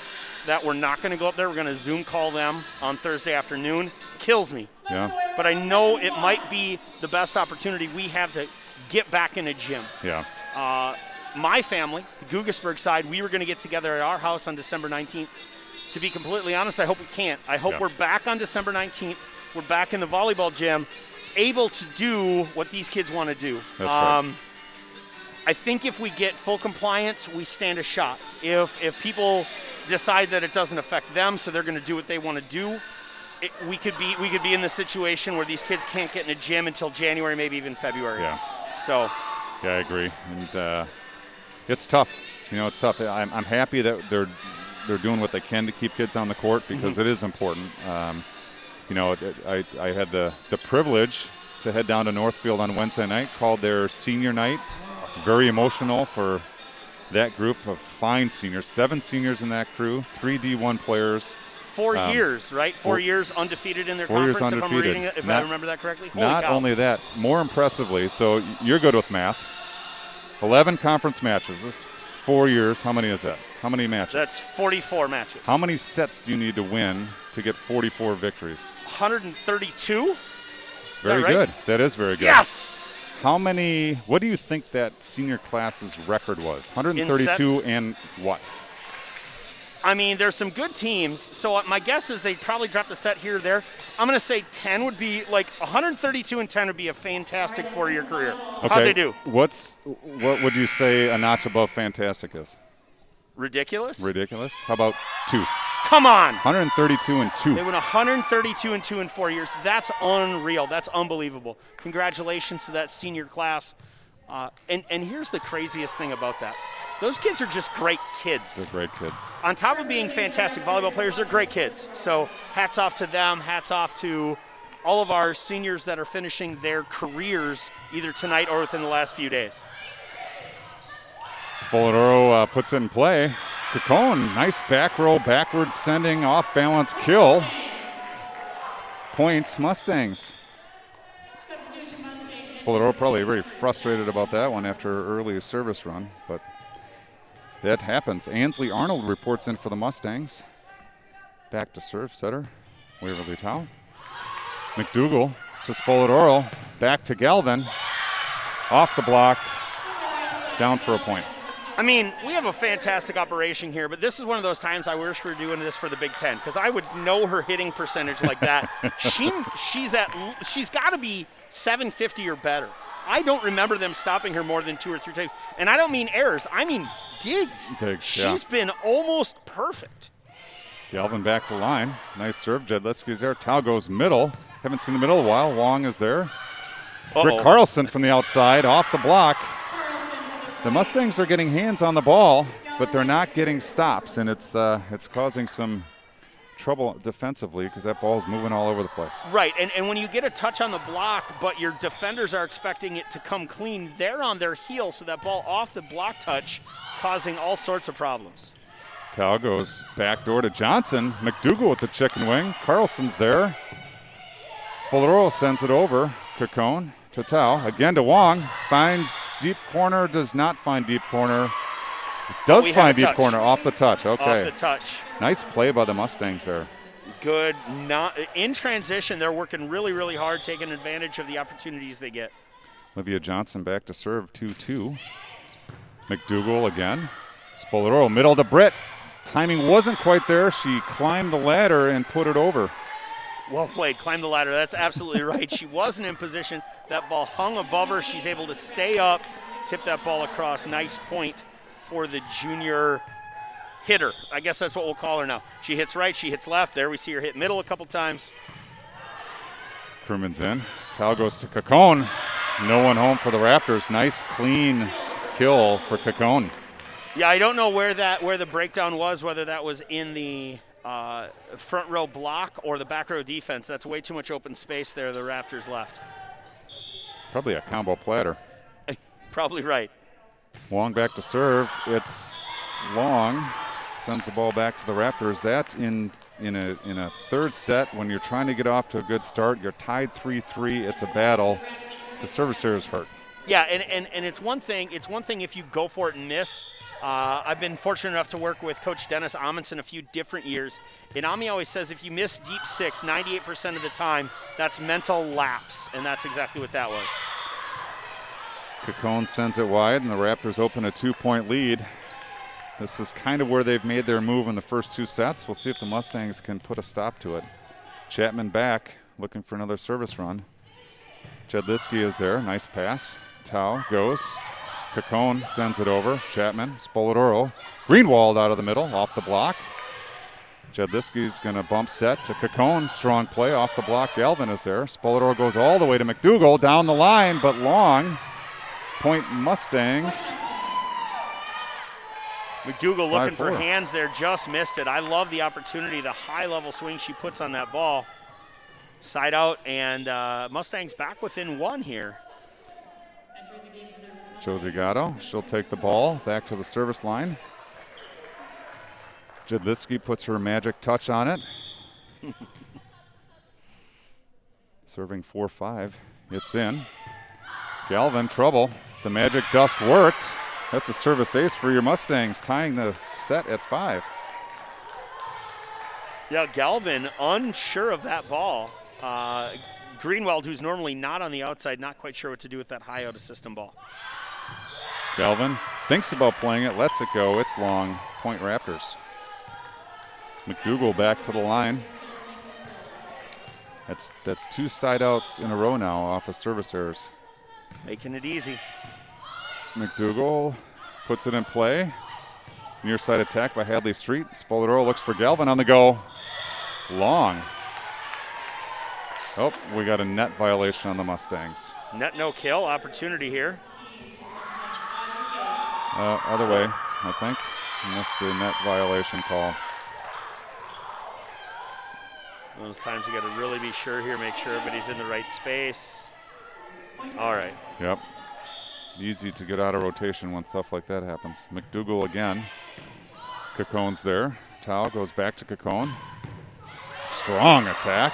that we're not going to go up there. We're going to Zoom call them on Thursday afternoon. Kills me. Yeah. But I know it might be the best opportunity we have to get back in a gym. Yeah. My family, the Gugasburg side, we were going to get together at our house on December 19th. To be completely honest, I hope we can't. I hope we're back on December 19th. We're back in the volleyball gym, able to do what these kids want to do. That's right. I think if we get full compliance, we stand a shot. If people decide that it doesn't affect them, so they're going to do what they want to do, we could be in the situation where these kids can't get in a gym until January, maybe even February. Yeah. So. Yeah, I agree. And it's tough. It's tough. I'm happy that they're doing what they can to keep kids on the court because it is important. I had the privilege to head down to Northfield on Wednesday night, called their senior night. Very emotional for that group of fine seniors. 7 seniors in that crew, 3 D1 players. 4 years, right? 4 years undefeated in their 4 years conference, undefeated. if I remember that correctly. Holy Not cow. only that, more impressively, so you're good with math, 11 conference matches. 4 years, how many is that? How many matches? That's 44 matches. How many sets do you need to win to get 44 victories? 132. Very right? good. That is very good. Yes! What do you think that senior class's record was? 132 and what? I mean, there's some good teams, so my guess is they probably dropped a set here or there. I'm going to say 10 would be, 132 and 10 would be a fantastic 4-year career. Okay. How'd they do? What would you say a notch above fantastic is? Ridiculous? Ridiculous. How about 2? Come on! 132 and 2. They went 132 and 2 in 4 years. That's unreal. That's unbelievable. Congratulations to that senior class. And here's the craziest thing about that. Those kids are just great kids. They're great kids. On top of being fantastic volleyball players, they're great kids. So hats off to them. Hats off to all of our seniors that are finishing their careers either tonight or within the last few days. Spoladoro puts it in play. Cacone, nice back row, backward sending, off balance kill. Points, Mustangs. Substitution Mustangs. Spoladoro probably very frustrated about that one after early service run, but that happens. Ansley Arnold reports in for the Mustangs. Back to serve setter, Waverly Tau. McDougal to Spoladoro, back to Galvin. Off the block, down for a point. I mean, we have a fantastic operation here, but this is one of those times I wish we were doing this for the Big Ten, because I would know her hitting percentage like that. she's got to be 750 or better. I don't remember them stopping her more than 2 or 3 times. And I don't mean errors. I mean digs. She's been almost perfect. Galvin back to the line. Nice serve. Jedlitsky's there. Tau goes middle. Haven't seen the middle in a while. Wong is there. Rick Carlson from the outside, off the block. The Mustangs are getting hands on the ball, but they're not getting stops, and it's causing some trouble defensively because that ball is moving all over the place. Right, and when you get a touch on the block, but your defenders are expecting it to come clean, they're on their heels, so that ball off the block touch, causing all sorts of problems. Tau goes backdoor to Johnson. McDougal with the chicken wing. Carlson's there. Spoladoro sends it over. Cacone to Tau. Again to Wong. Finds deep corner. Does not find deep corner. Does find deep corner off the touch. Okay. Off the touch. Nice play by the Mustangs there. Good. In transition, they're working really, really hard, taking advantage of the opportunities they get. Olivia Johnson back to serve 2-2. McDougal again. Spoladoro middle to Britt. Timing wasn't quite there. She climbed the ladder and put it over. Well played. Climb the ladder. That's absolutely right. She wasn't in position. That ball hung above her. She's able to stay up, tip that ball across. Nice point for the junior hitter. I guess that's what we'll call her now. She hits right, she hits left. There we see her hit middle a couple times. Crewman's in. Tau goes to Cacone. No one home for the Raptors. Nice clean kill for Cacone. Yeah, I don't know where the breakdown was, whether that was in the front row block or the back row defense. That's way too much open space there the Raptors left. Probably a combo platter. Probably right. Long back to serve. It's Long. Sends the ball back to the Raptors. That's in a third set when you're trying to get off to a good start. You're tied 3-3. It's a battle. The service here is hurt. Yeah, and it's one thing if you go for it and miss. I've been fortunate enough to work with Coach Dennis Amundsen a few different years. And Ami always says if you miss deep six 98% of the time, that's mental lapse. And that's exactly what that was. Cacone sends it wide, and the Raptors open a 2-point lead. This is kind of where they've made their move in the first 2 sets. We'll see if the Mustangs can put a stop to it. Chapman back, looking for another service run. Jedlitsky is there. Nice pass. Tau goes. Cacone sends it over. Chapman, Spoladoro. Greenwald out of the middle, off the block. Jedlitsky's going to bump set to Cacone. Strong play off the block. Galvin is there. Spoladoro goes all the way to McDougal. Down the line, but long. Point Mustangs. McDougal looking for 5-4. hands there, just missed it. I love the opportunity, the high-level swing she puts on that ball. Side out, and Mustangs back within 1 here. Josie Gatto, she'll take the ball back to the service line. Jedlitsky puts her magic touch on it. Serving 4-5. It's in. Galvin, trouble. The magic dust worked. That's a service ace for your Mustangs, tying the set at 5. Yeah, Galvin unsure of that ball. Greenwald, who's normally not on the outside, not quite sure what to do with that high out of system ball. Galvin thinks about playing it, lets it go. It's long. Point Raptors. McDougal back to the line. That's 2 side outs in a row now off of service errors. Making it easy. McDougal puts it in play. Near side attack by Hadley Street. Spoladoro looks for Galvin on the go. Long. Oh, we got a net violation on the Mustangs. Net no kill opportunity here. Other way, I think. Missed the net violation call. Those times you got to really be sure here, make sure everybody's in the right space. All right. Yep. Easy to get out of rotation when stuff like that happens. McDougal again. Cacone's there. Tao goes back to Cacone. Strong attack.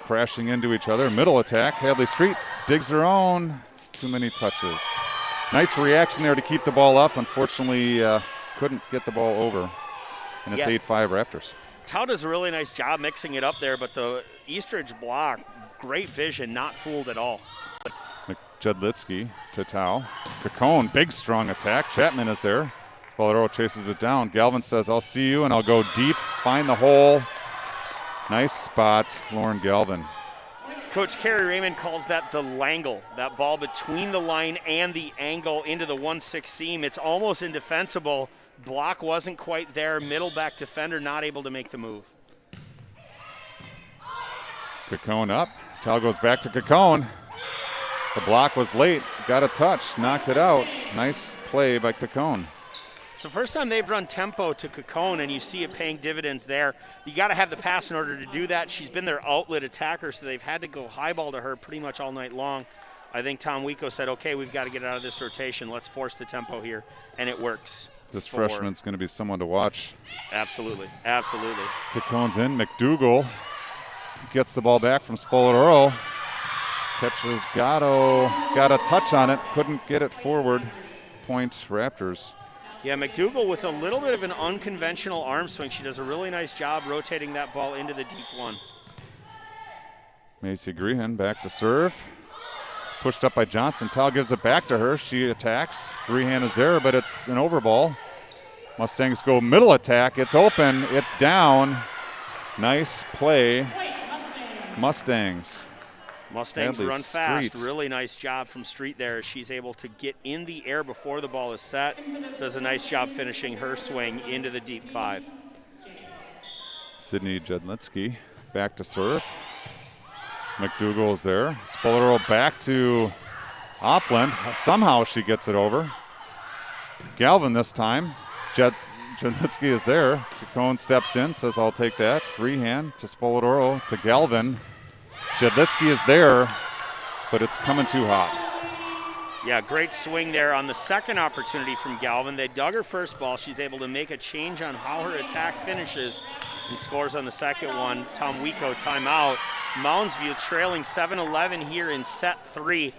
Crashing into each other. Middle attack. Hadley Street digs her own. It's too many touches. Nice reaction there to keep the ball up. Unfortunately, couldn't get the ball over. And it's 8-5 Raptors. Tao does a really nice job mixing it up there, but the Eastridge block, great vision, not fooled at all. Jedlitsky to Tao. Cacone, big strong attack. Chapman is there. Spoladoro chases it down. Galvin says, I'll see you, and I'll go deep, find the hole. Nice spot, Lauren Galvin. Coach Kerry Raymond calls that the langle, that ball between the line and the angle into the 1-6 seam. It's almost indefensible. Block wasn't quite there. Middle back defender not able to make the move. Cacone up. Tao goes back to Cacone. The block was late. Got a touch. Knocked it out. Nice play by Cacone. So first time they've run tempo to Cacone, and you see it paying dividends there. You got to have the pass in order to do that. She's been their outlet attacker, so they've had to go high ball to her pretty much all night long. I think Tom Wico said, okay, we've got to get out of this rotation. Let's force the tempo here, and it works. This freshman's going to be someone to watch. Absolutely, absolutely. Cacone's in. McDougal gets the ball back from Spoladoro. Catches Gatto. Got a touch on it. Couldn't get it forward. Point Raptors. Yeah, McDougal with a little bit of an unconventional arm swing. She does a really nice job rotating that ball into the deep one. Macy Grehan back to serve. Pushed up by Johnson. Tao gives it back to her. She attacks. Grehan is there, but it's an overball. Mustangs go middle attack. It's open. It's down. Nice play. Mustangs. Mustangs Hadley run fast. Street. Really nice job from Street there. She's able to get in the air before the ball is set. Does a nice job finishing her swing into the deep 5. Sydney Jedlitsky back to serve. McDougal is there. Spoladoro back to Opland. Somehow she gets it over. Galvin this time. Jedlitsky is there. Cacone steps in, says, I'll take that. Grehan to Spoladoro to Galvin. Jedlitsky is there, but it's coming too hot. Yeah, great swing there on the second opportunity from Galvin. They dug her first ball. She's able to make a change on how her attack finishes and scores on the second one. Tom Wico timeout. Mounds View trailing 7-11 here in set 3.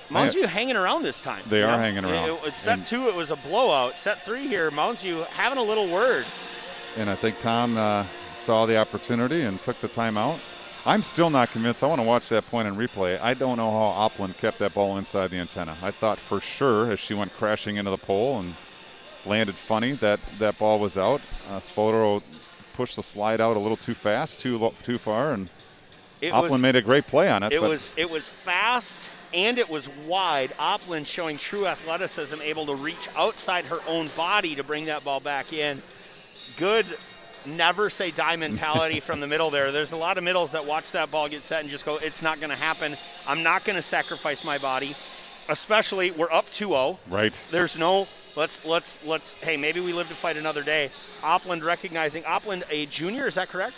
Mounds View hanging around this time. They are hanging around. Set 2, it was a blowout. Set 3 here, Mounds View having a little word. And I think Tom saw the opportunity and took the timeout. I'm still not convinced. I want to watch that point and replay. I don't know how Opland kept that ball inside the antenna. I thought for sure as she went crashing into the pole and landed funny that that ball was out. Spoladoro pushed the slide out a little too fast, too far, and Opland made a great play on it. It was fast and it was wide. Opland showing true athleticism, able to reach outside her own body to bring that ball back in. Good never say die mentality from the middle there. There's a lot of middles that watch that ball get set and just go, it's not going to happen. I'm not going to sacrifice my body, especially we're up 2-0. Right. There's no, let's, hey, maybe we live to fight another day. Opland recognizing, Opland a junior, is that correct?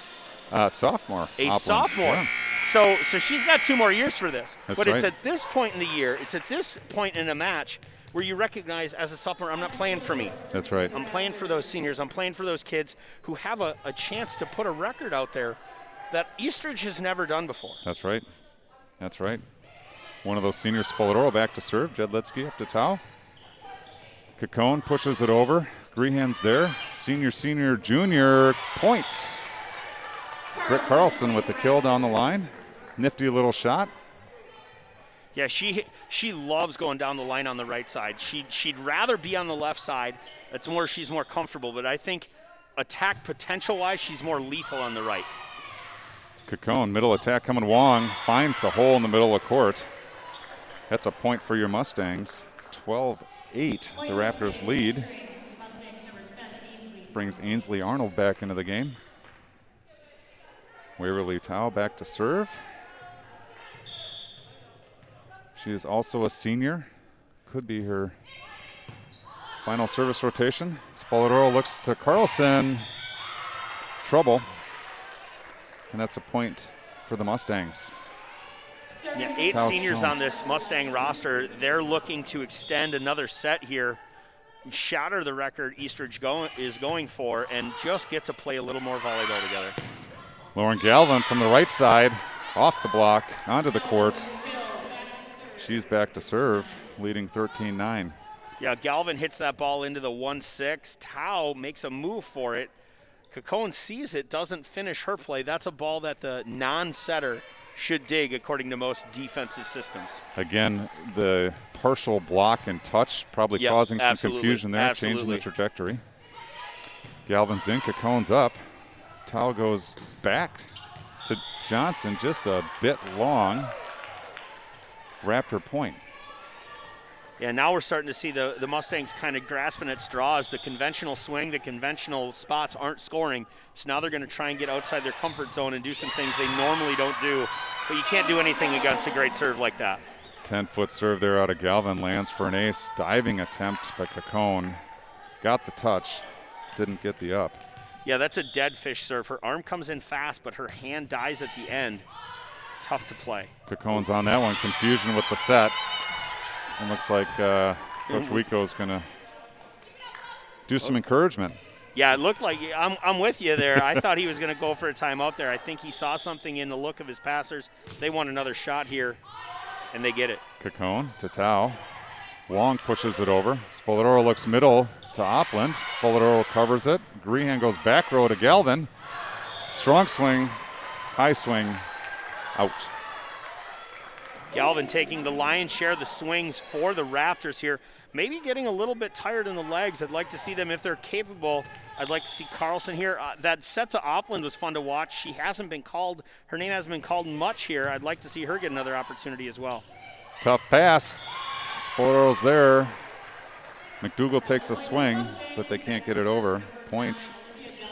Sophomore. A Opland. sophomore. Yeah. So she's got 2 more years for this. That's but right. It's at this point in the year, it's at this point in a match where you recognize as a sophomore, I'm not playing for me. That's right. I'm playing for those seniors. I'm playing for those kids who have a chance to put a record out there that Eastridge has never done before. That's right. That's right. One of those seniors, Spoladoro back to serve. Jedlitsky up to Tao. Cacone pushes it over. Grehan's there. Senior, junior, point. Britt Carlson with the kill down the line. Nifty little shot. Yeah, she loves going down the line on the right side. She'd rather be on the left side. That's where she's more comfortable, but I think attack potential-wise, she's more lethal on the right. Cacone, middle attack coming. Wong finds the hole in the middle of court. That's a point for your Mustangs. 12-8, the Raptors lead. Brings Ainsley Arnold back into the game. Waverly Tao back to serve. She is also a senior. Could be her final service rotation. Spoladoro looks to Carlson. Trouble. And that's a point for the Mustangs. Yeah, 8 seniors on this Mustang roster. They're looking to extend another set here, shatter the record Eastridge is going for, and just get to play a little more volleyball together. Lauren Galvin from the right side, off the block, onto the court. She's back to serve, leading 13-9. Yeah, Galvin hits that ball into the 1-6. Tao makes a move for it. Cacone sees it, doesn't finish her play. That's a ball that the non-setter should dig, according to most defensive systems. Again, the partial block and touch probably causing some confusion there, changing the trajectory. Galvin's in, Cacone's up. Tao goes back to Johnson, just a bit long. Raptor point. Yeah, now we're starting to see the Mustangs kind of grasping at straws. The conventional swing, the conventional spots aren't scoring. So now they're going to try and get outside their comfort zone and do some things they normally don't do. But you can't do anything against a great serve like that. 10-foot serve there out of Galvin, lands for an ace. Diving attempt by Cacone. Got the touch, didn't get the up. Yeah, that's a dead fish serve. Her arm comes in fast, but her hand dies at the end. Tough to play. Cacone's on that one. Confusion with the set. It looks like Coach Wico's going to do some encouragement. Yeah, it looked like I'm with you there. I thought he was going to go for a timeout there. I think he saw something in the look of his passers. They want another shot here, and they get it. Cacone to Tao. Wong pushes it over. Spoladoro looks middle to Opland. Spoladoro covers it. Grehan goes back row to Galvin. Strong swing, high swing, out. Galvin taking the lion's share of the swings for the Raptors here. Maybe getting a little bit tired in the legs. I'd like to see them, if they're capable, I'd like to see Carlson here. That set to Opland was fun to watch. She hasn't been called. Her name hasn't been called much here. I'd like to see her get another opportunity as well. Tough pass. Spoladoro's there. McDougal takes a swing, but they can't get it over. Point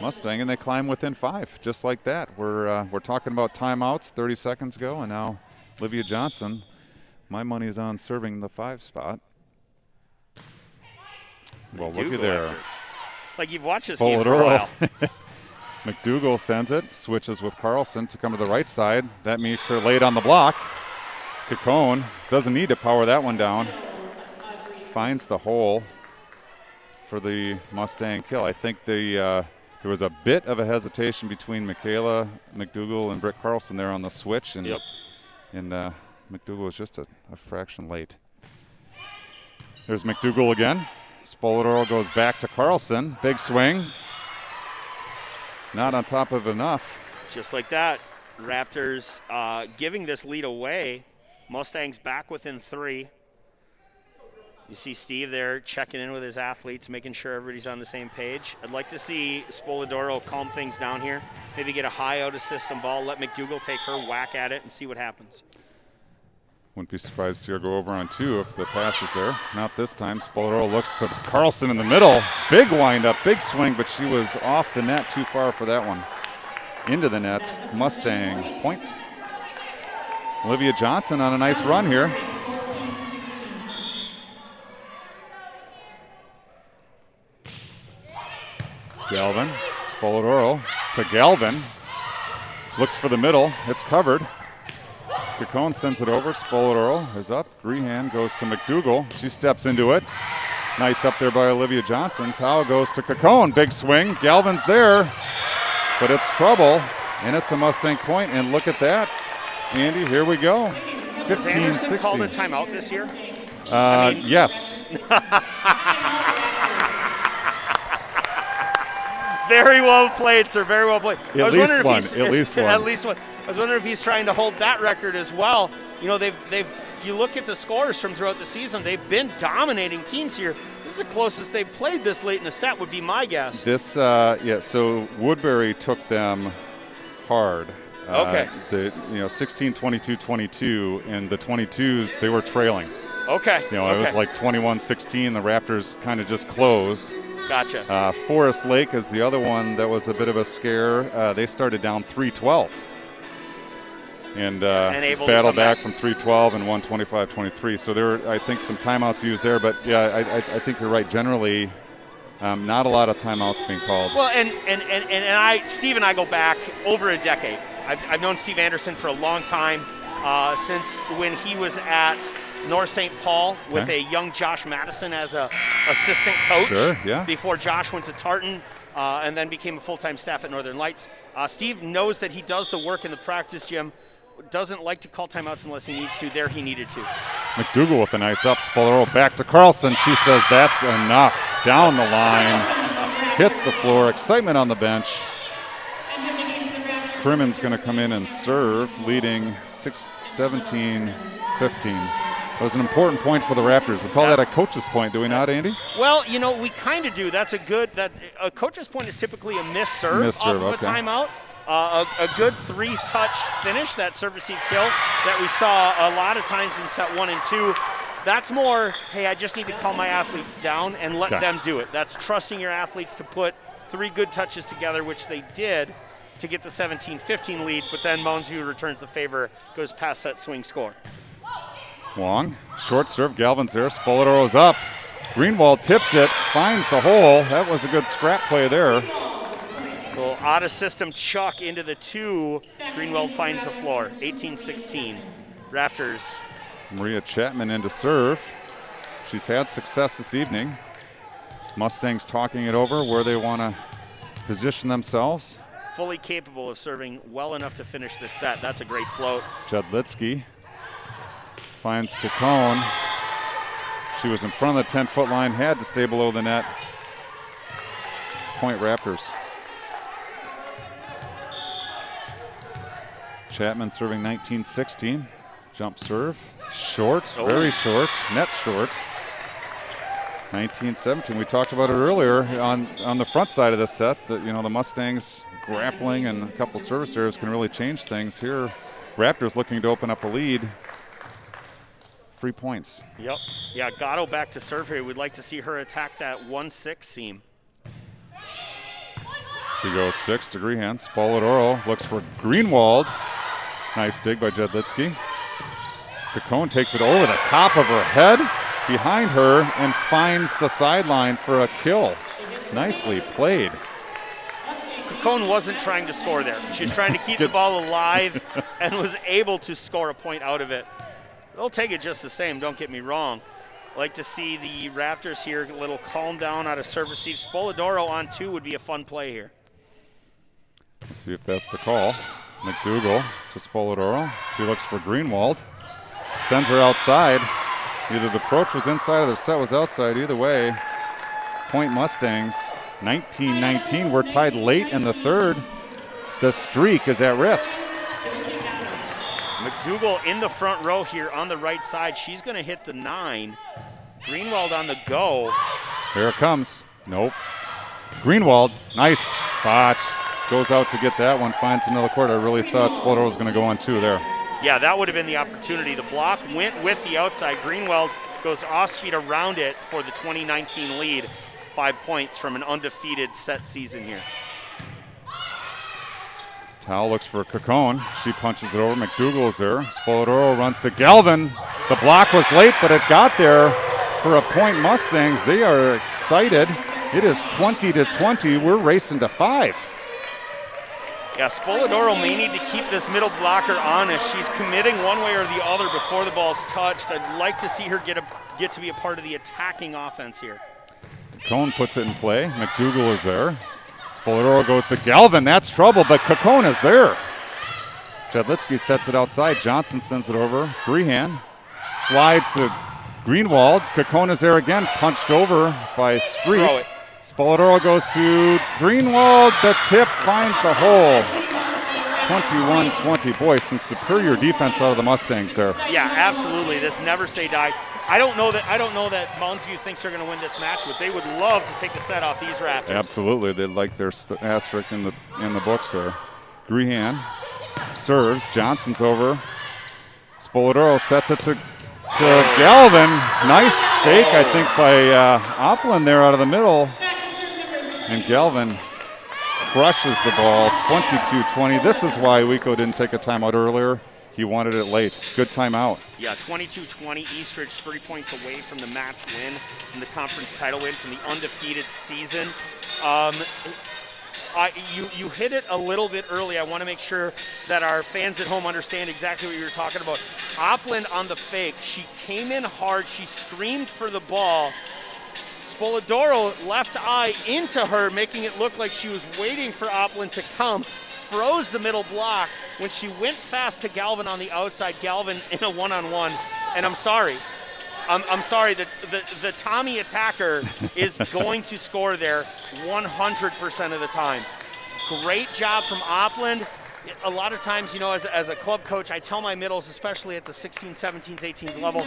Mustang, and they climb within 5, just like that. We're talking about timeouts 30 seconds ago, and now Olivia Johnson. My money is on serving the 5 spot. Well, looky there. Like you've watched this game for a while. McDougal sends it, switches with Carlson to come to the right side. That means they're late on the block. Cacone doesn't need to power that one down. Finds the hole for the Mustang kill. I think there was a bit of a hesitation between Michaela McDougal and Britt Carlson there on the switch, and McDougal was just a fraction late. There's McDougal again. Spoladoro goes back to Carlson. Big swing. Not on top of enough. Just like that. Raptors giving this lead away. Mustangs back within 3. You see Steve there checking in with his athletes, making sure everybody's on the same page. I'd like to see Spoladoro calm things down here. Maybe get a high out of system ball, let McDougal take her whack at it and see what happens. Wouldn't be surprised to see her go over on 2 if the pass is there. Not this time. Spoladoro looks to Carlson in the middle. Big windup, big swing, but she was off the net too far for that one. Into the net. Mustang point. Olivia Johnson on a nice run here. Galvin, Spoladoro to Galvin. Looks for the middle. It's covered. Cacone sends it over. Spoladoro is up. Grehan goes to McDougal. She steps into it. Nice up there by Olivia Johnson. Tao goes to Cacone. Big swing. Galvin's there, but it's trouble, and it's a Mustang point. And look at that, Andy. Here we go. 15-16. Called a timeout this year? Yes. Very well played, sir. Very well played. At least one. At least one. At least one. I was wondering if he's trying to hold that record as well. You know, you look at the scores from throughout the season, they've been dominating teams here. This is the closest they've played this late in the set, would be my guess. This, yeah, so Woodbury took them hard. Okay. 16, 22, 22, and the 22s, they were trailing. Okay. It was like 21-16. The Raptors kind of just closed. Gotcha. Forest Lake is the other one that was a bit of a scare. They started down 3-12. And battled back from 3-12 and won 25-23. So there were, I think, some timeouts used there. But, yeah, I think you're right. Generally, not a lot of timeouts being called. Well, and Steve and I go back over a decade. I've known Steve Anderson for a long time, since when he was at North St. Paul with a young Josh Madison as a assistant coach. Sure, yeah. Before Josh went to Tartan and then became a full-time staff at Northern Lights. Steve knows that he does the work in the practice gym, doesn't like to call timeouts unless he needs to. There he needed to. McDougal with a nice up. Spolararo back to Carlson. She says that's enough. Down the line. Hits the floor. Excitement on the bench. Crimmon's going to come in and serve, leading 17-15. That was an important point for the Raptors. We call that a coach's point, do we not, Andy? Well, we kind of do. That's a coach's point is typically a missed serve off of a timeout. A good three-touch finish, that serve receive kill that we saw a lot of times in set 1 and 2. That's more, hey, I just need to calm my athletes down and let them do it. That's trusting your athletes to put 3 good touches together, which they did to get the 17-15 lead, but then Mounds returns the favor, goes past that swing score. Wong, short serve, Galvin's there, Spolaroro's up. Greenwald tips it, finds the hole. That was a good scrap play there. Little out of system chuck into the 2. Greenwald finds the floor, 18-16. Raptors. Maria Chapman in to serve. She's had success this evening. Mustangs talking it over where they want to position themselves. Fully capable of serving well enough to finish this set. That's a great float. Jedlitsky finds Cacone. She was in front of the 10-foot line, had to stay below the net. Point Raptors. Chapman serving 19-16. Jump serve. Short, very short, net short. 19-17. We talked about it earlier on the front side of this set that, the Mustangs grappling and a couple service errors can really change things. Here, Raptors looking to open up a lead. 3 points. Yep. Yeah, Gatto back to serve here. We'd like to see her attack that 1-6 seam. She goes 6 to Grehan. Spoladoro looks for Greenwald. Nice dig by Jedlitsky. Cacone takes it over the top of her head, behind her, and finds the sideline for a kill. Nicely played. Cacone wasn't trying to score there. She was trying to keep the ball alive and was able to score a point out of it. They'll take it just the same, don't get me wrong. I like to see the Raptors here a little calm down out of serve receive. Spoladoro on 2 would be a fun play here. Let's see if that's the call. McDougal to Spoladoro. She looks for Greenwald. Sends her outside. Either the approach was inside or the set was outside. Either way, point Mustangs, 19-19. We're tied late in the third. The streak is at risk. McDougal in the front row here on the right side. She's going to hit the 9. Greenwald on the go. Here it comes. Nope. Greenwald, nice spot. Goes out to get that one, finds another court. I really thought Spoladoro was going to go on 2 there. Yeah, that would have been the opportunity. The block went with the outside. Greenwald goes off speed around it for the 2019 lead. 5 points from an undefeated set season here. Towel looks for Cacone. She punches it over. McDougal is there. Spoladoro runs to Galvin. The block was late, but it got there for a point Mustangs. They are excited. It is 20-20. We're racing to 5. Yeah, Spoladoro may need to keep this middle blocker honest. She's committing one way or the other before the ball's touched. I'd like to see her get to be a part of the attacking offense here. Cacone puts it in play. McDougal is there. Spoladoro goes to Galvin. That's trouble, but Cacone is there. Jedlitsky sets it outside. Johnson sends it over. Grehan slide to Greenwald. Cacone is there again, punched over by Street. Spoladoro goes to Greenwald. The tip finds the hole. 21-20. Boy, some superior defense out of the Mustangs there. Yeah, absolutely. This never say die. I don't know that Mounds View thinks they're going to win this match, but they would love to take the set off these Raptors. Absolutely, they like their asterisk in the books there. Grehan serves. Johnson's over. Spoladoro sets it to Galvin. Nice fake, I think, by Opland there out of the middle. And Galvin crushes the ball, 22-20. This is why Wico didn't take a timeout earlier. He wanted it late. Good timeout. Yeah, 22-20. Eastridge 3 points away from the match win, from the conference title win, from the undefeated season. You hit it a little bit early. I want to make sure that our fans at home understand exactly what you were talking about. Opland on the fake. She came in hard. She screamed for the ball. Spoladoro left eye into her, making it look like she was waiting for Opland to come. Froze the middle block. When she went fast to Galvin on the outside, Galvin in a one-on-one. And I'm sorry. I'm sorry that the Tommy attacker is going to score there 100% of the time. Great job from Opland. A lot of times, you know, as a club coach, I tell my middles, especially at the 16s, 17s, 18s level,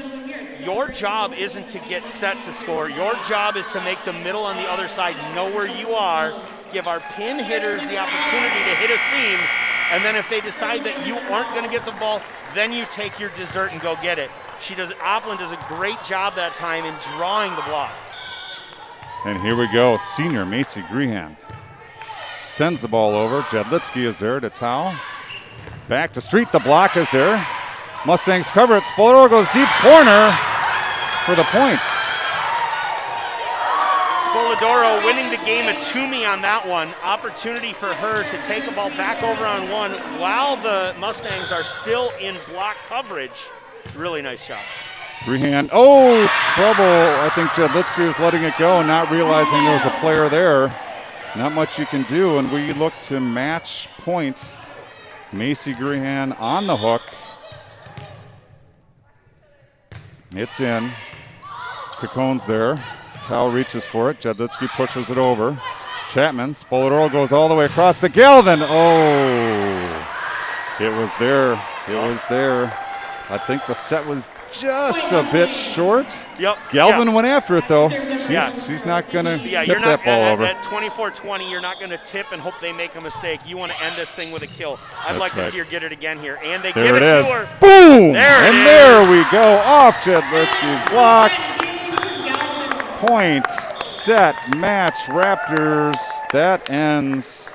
your job isn't to get set to score. Your job is to make the middle on the other side know where you are, give our pin hitters the opportunity to hit a seam, and then if they decide that you aren't going to get the ball, then you take your dessert and go get it. Opland does a great job that time in drawing the block. And here we go, senior Macy Grehan. Sends the ball over. Jedlitsky is there to Tao. Back to Street. The block is there. Mustangs cover it. Spoladoro goes deep corner for the point. Spoladoro winning the game at Toomey on that one. Opportunity for her to take the ball back over on one while the Mustangs are still in block coverage. Really nice shot. Grehan. Oh, trouble. I think Jedlitsky was letting it go, not realizing there was a player there. Not much you can do, and we look to match point. Macy Grehan on the hook. It's in. Cacone's there. Tao reaches for it. Jedlitsky pushes it over. Chapman. Spoladoro goes all the way across to Galvin. Oh, it was there. It was there. I think the set was just a bit short. Yep. Galvin went after it, though. She's not going to tip that ball over. At 24-20, you're not going to tip and hope they make a mistake. You want to end this thing with a kill. I'd like to see her get it again here. And they give it to her. Boom! There we go. Off Jedlitsky's block. Point, set, match, Raptors. That ends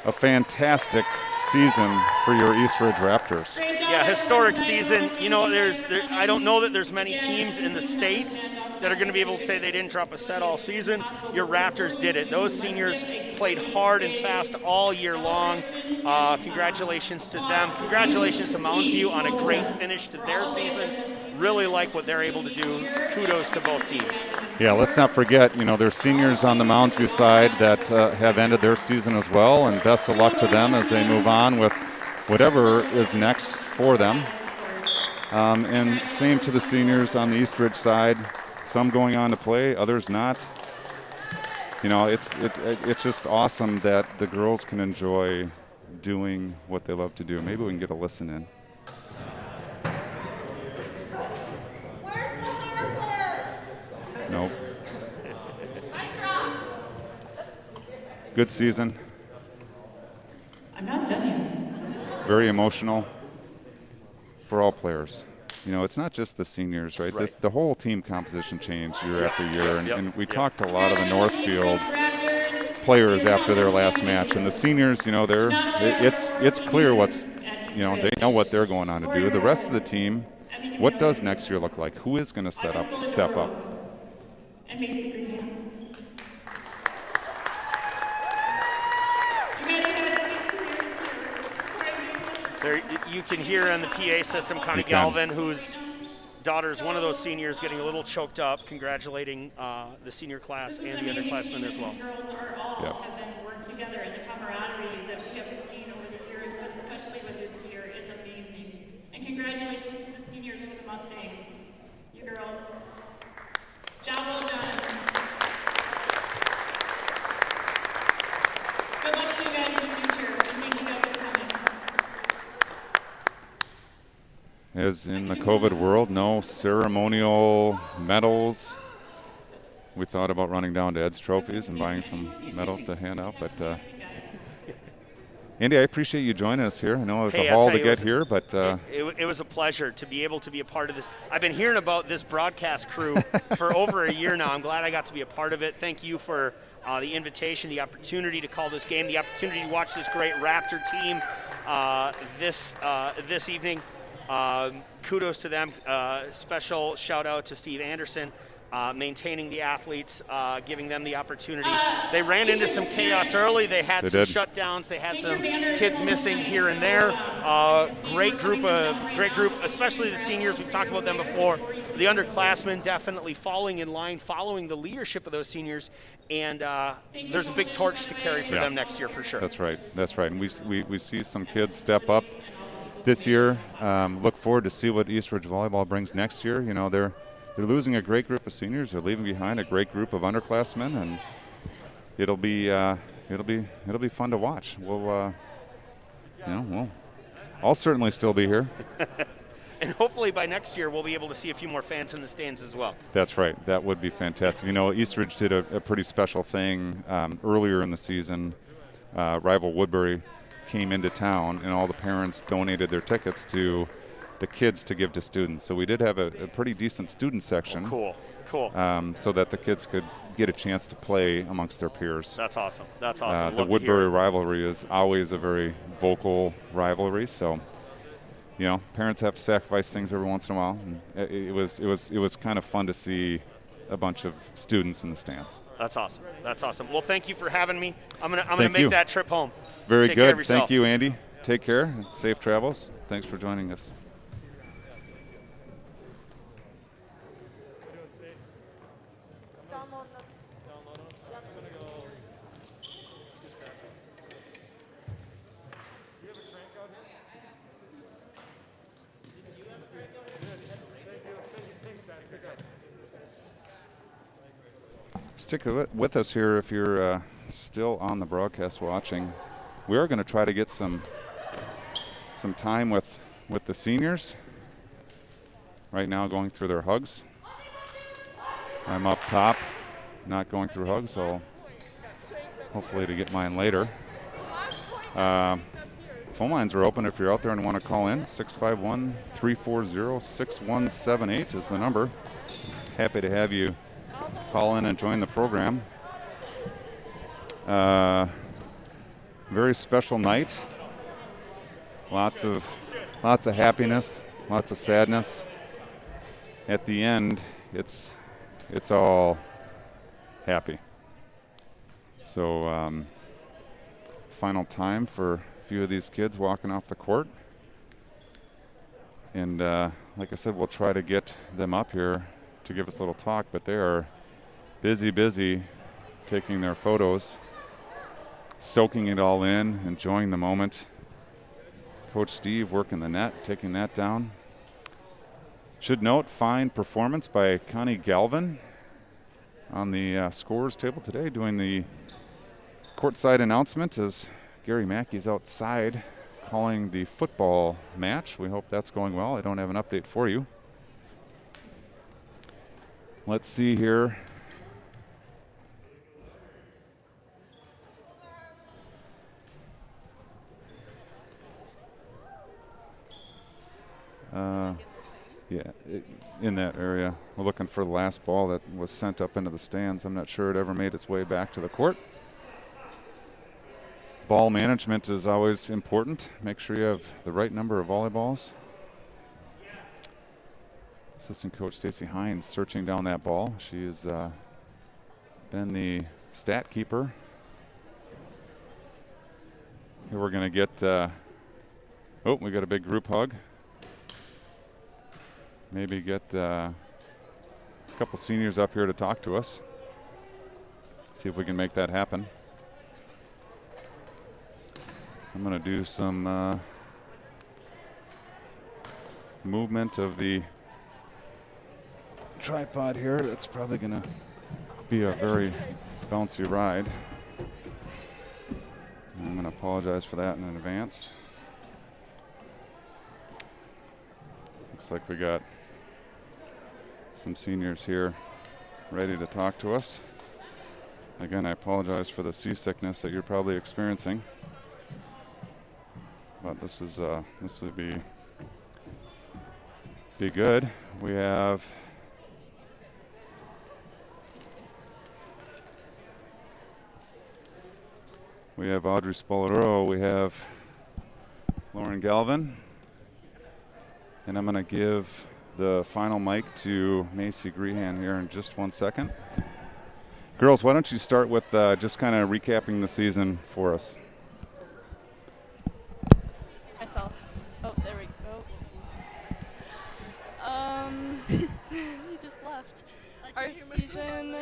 a fantastic season for your Eastridge Raptors. Yeah, historic season. You know, I don't know that there's many teams in the state that are going to be able to say they didn't drop a set all season. Your Raptors did it. Those seniors played hard and fast all year long. Congratulations to them. Congratulations to Mounds View on a great finish to their season. Really like what they're able to do. Kudos to both teams. Yeah, let's not forget, you know, there's seniors on the Mounds View side that have ended their season as well, and best of luck to them as they move on with whatever is next for them. And same to the seniors on the Eastridge side. Some going on to play, others not. You know, it's just awesome that the girls can enjoy doing what they love to do. Maybe we can get a listen in. Nope. Good season. I'm not done yet. Very emotional for all players. You know, it's not just the seniors, right? The whole team composition changed year after year, and we talked to a lot of the Northfield players after their last match, and the seniors, you know, it's clear what's, you know, they know what they're going on to do. The rest of the team, what does next year look like? Who is going to step up? And Macy Grehan. There, you can hear on the PA system Connie Galvin, whose daughter is one of those seniors, getting a little choked up, congratulating the senior class and the underclassmen as well. These girls are all have been worked together, and the camaraderie that we have seen over the years, but especially with this year, is amazing. And congratulations to the seniors for the Mustangs. You girls, job well done. as in the COVID world, no ceremonial medals. We thought about running down to Ed's Trophies and buying some medals to hand out, but Andy, I appreciate you joining us here. I know it was a haul to get here, but it was a pleasure to be able to be a part of this. I've been hearing about this broadcast crew for over a year now. I'm glad I got to be a part of it. Thank you for the invitation, the opportunity to call this game, the opportunity to watch this great Raptor team this evening. Kudos to them. Special shout out to Steve Anderson. Maintaining the athletes, giving them the opportunity. They ran into some chaos early. They had some shutdowns. They had some kids missing here and there. Great group, especially the seniors. We've talked about them before. The underclassmen definitely falling in line, following the leadership of those seniors. And there's a big torch to carry for them next year for sure. That's right. That's right. And we see some kids step up this year. Look forward to see what Eastridge volleyball brings next year. You know, they're losing a great group of seniors. They're leaving behind a great group of underclassmen, and it'll be fun to watch. I'll certainly still be here. And hopefully by next year we'll be able to see a few more fans in the stands as well. That's right. That would be fantastic. You know, Eastridge did a pretty special thing earlier in the season. Rival Woodbury came into town, and all the parents donated their tickets to the kids to give to students. So we did have a pretty decent student section. Oh, cool. So that the kids could get a chance to play amongst their peers. That's awesome. That's awesome. The Woodbury rivalry is always a very vocal rivalry. So, you know, parents have to sacrifice things every once in a while. And it was kind of fun to see a bunch of students in the stands. That's awesome. That's awesome. Well, thank you for having me. I'm gonna make that trip home. Very Take good. care of yourself. Thank you, Andy. Take care. Safe travels. Thanks for joining us. Stick with us here if you're still on the broadcast watching. We are going to try to get some time with the seniors. Right now going through their hugs. I'm up top, not going through hugs, so hopefully to get mine later. Phone lines are open if you're out there and want to call in. 651-340-6178 is the number. Happy to have you call in and join the program. Very special night. Lots of happiness, lots of sadness. At the end, it's all happy. So final time for a few of these kids walking off the court. And like I said, we'll try to get them up here to give us a little talk, but they are busy taking their photos, soaking it all in, enjoying the moment. Coach Steve working the net, taking that down. Should note, fine performance by Connie Galvin on the scores table today, doing the courtside announcement as Gary Mackey's outside calling the football match. We hope that's going well. I don't have an update for you. Let's see here. In that area. We're looking for the last ball that was sent up into the stands. I'm not sure it ever made its way back to the court. Ball management is always important. Make sure you have the right number of volleyballs. Assistant Coach Stacy Hines searching down that ball. She has been the stat keeper. Here we're going to get, we got a big group hug. Maybe get a couple seniors up here to talk to us. See if we can make that happen. I'm going to do some movement of the tripod here. That's probably going to be a very bouncy ride. I'm going to apologize for that in advance. Looks like we got some seniors here ready to talk to us. Again, I apologize for the seasickness that you're probably experiencing, but this would be good. We have Audrey Spoladoro, we have Lauren Galvin, and I'm going to give the final mic to Macy Grehan here in just 1 second. Girls, why don't you start with just kind of recapping the season for us? Myself. Oh, there we go. He just left. Our season,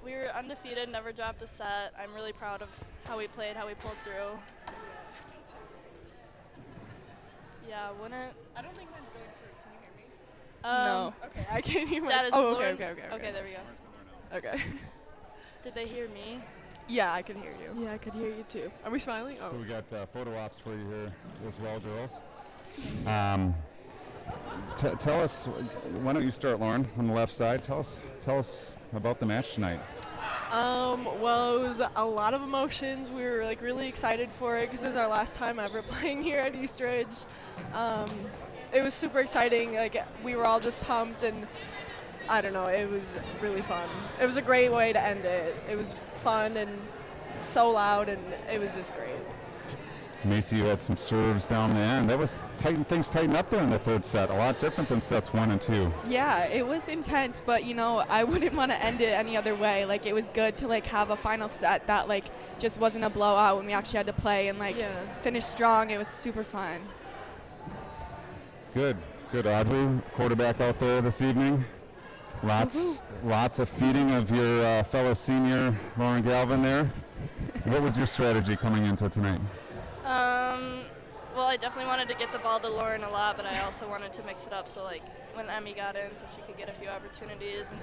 we were undefeated, never dropped a set. I'm really proud of how we played, how we pulled through. Yeah, wouldn't. I don't think mine's going through. Can you hear me? No. Okay, I can't hear That myself. is Oh, Lauren. okay. Okay, there we go. Okay. Did they hear me? Yeah, I can hear you. Yeah, I could hear you too. Are we smiling? Oh. So we got photo ops for you here as well, girls. Tell us, why don't you start, Lauren, on the left side? Tell us about the match tonight. Well, it was a lot of emotions. We were like really excited for it because it was our last time ever playing here at Eastridge. It was super exciting. Like we were all just pumped, and I don't know, it was really fun. It was a great way to end it. It was fun and so loud, and it was just great. Macy, you had some serves down the end. That was things tightened up there in the third set. A lot different than sets 1 and 2. Yeah, it was intense, but you know, I wouldn't want to end it any other way. Like it was good to like have a final set that like just wasn't a blowout when we actually had to play and like finish strong. It was super fun. Good, Audrey, quarterback out there this evening. Lots of feeding of your fellow senior Lauren Galvin there. What was your strategy coming into tonight? Well, I definitely wanted to get the ball to Lauren a lot, but I also wanted to mix it up so like when Emmy got in so she could get a few opportunities and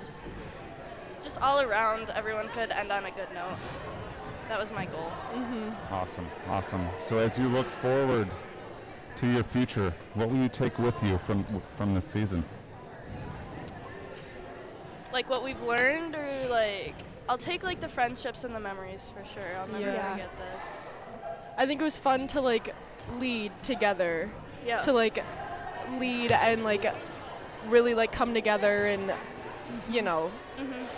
just all around everyone could end on a good note. That was my goal. Mm-hmm. Awesome. So as you look forward to your future, what will you take with you from this season? Like what we've learned, or like I'll take like the friendships and the memories for sure. I'll never forget this. I think it was fun to like lead together. Yeah. To like lead and like really like come together and you know.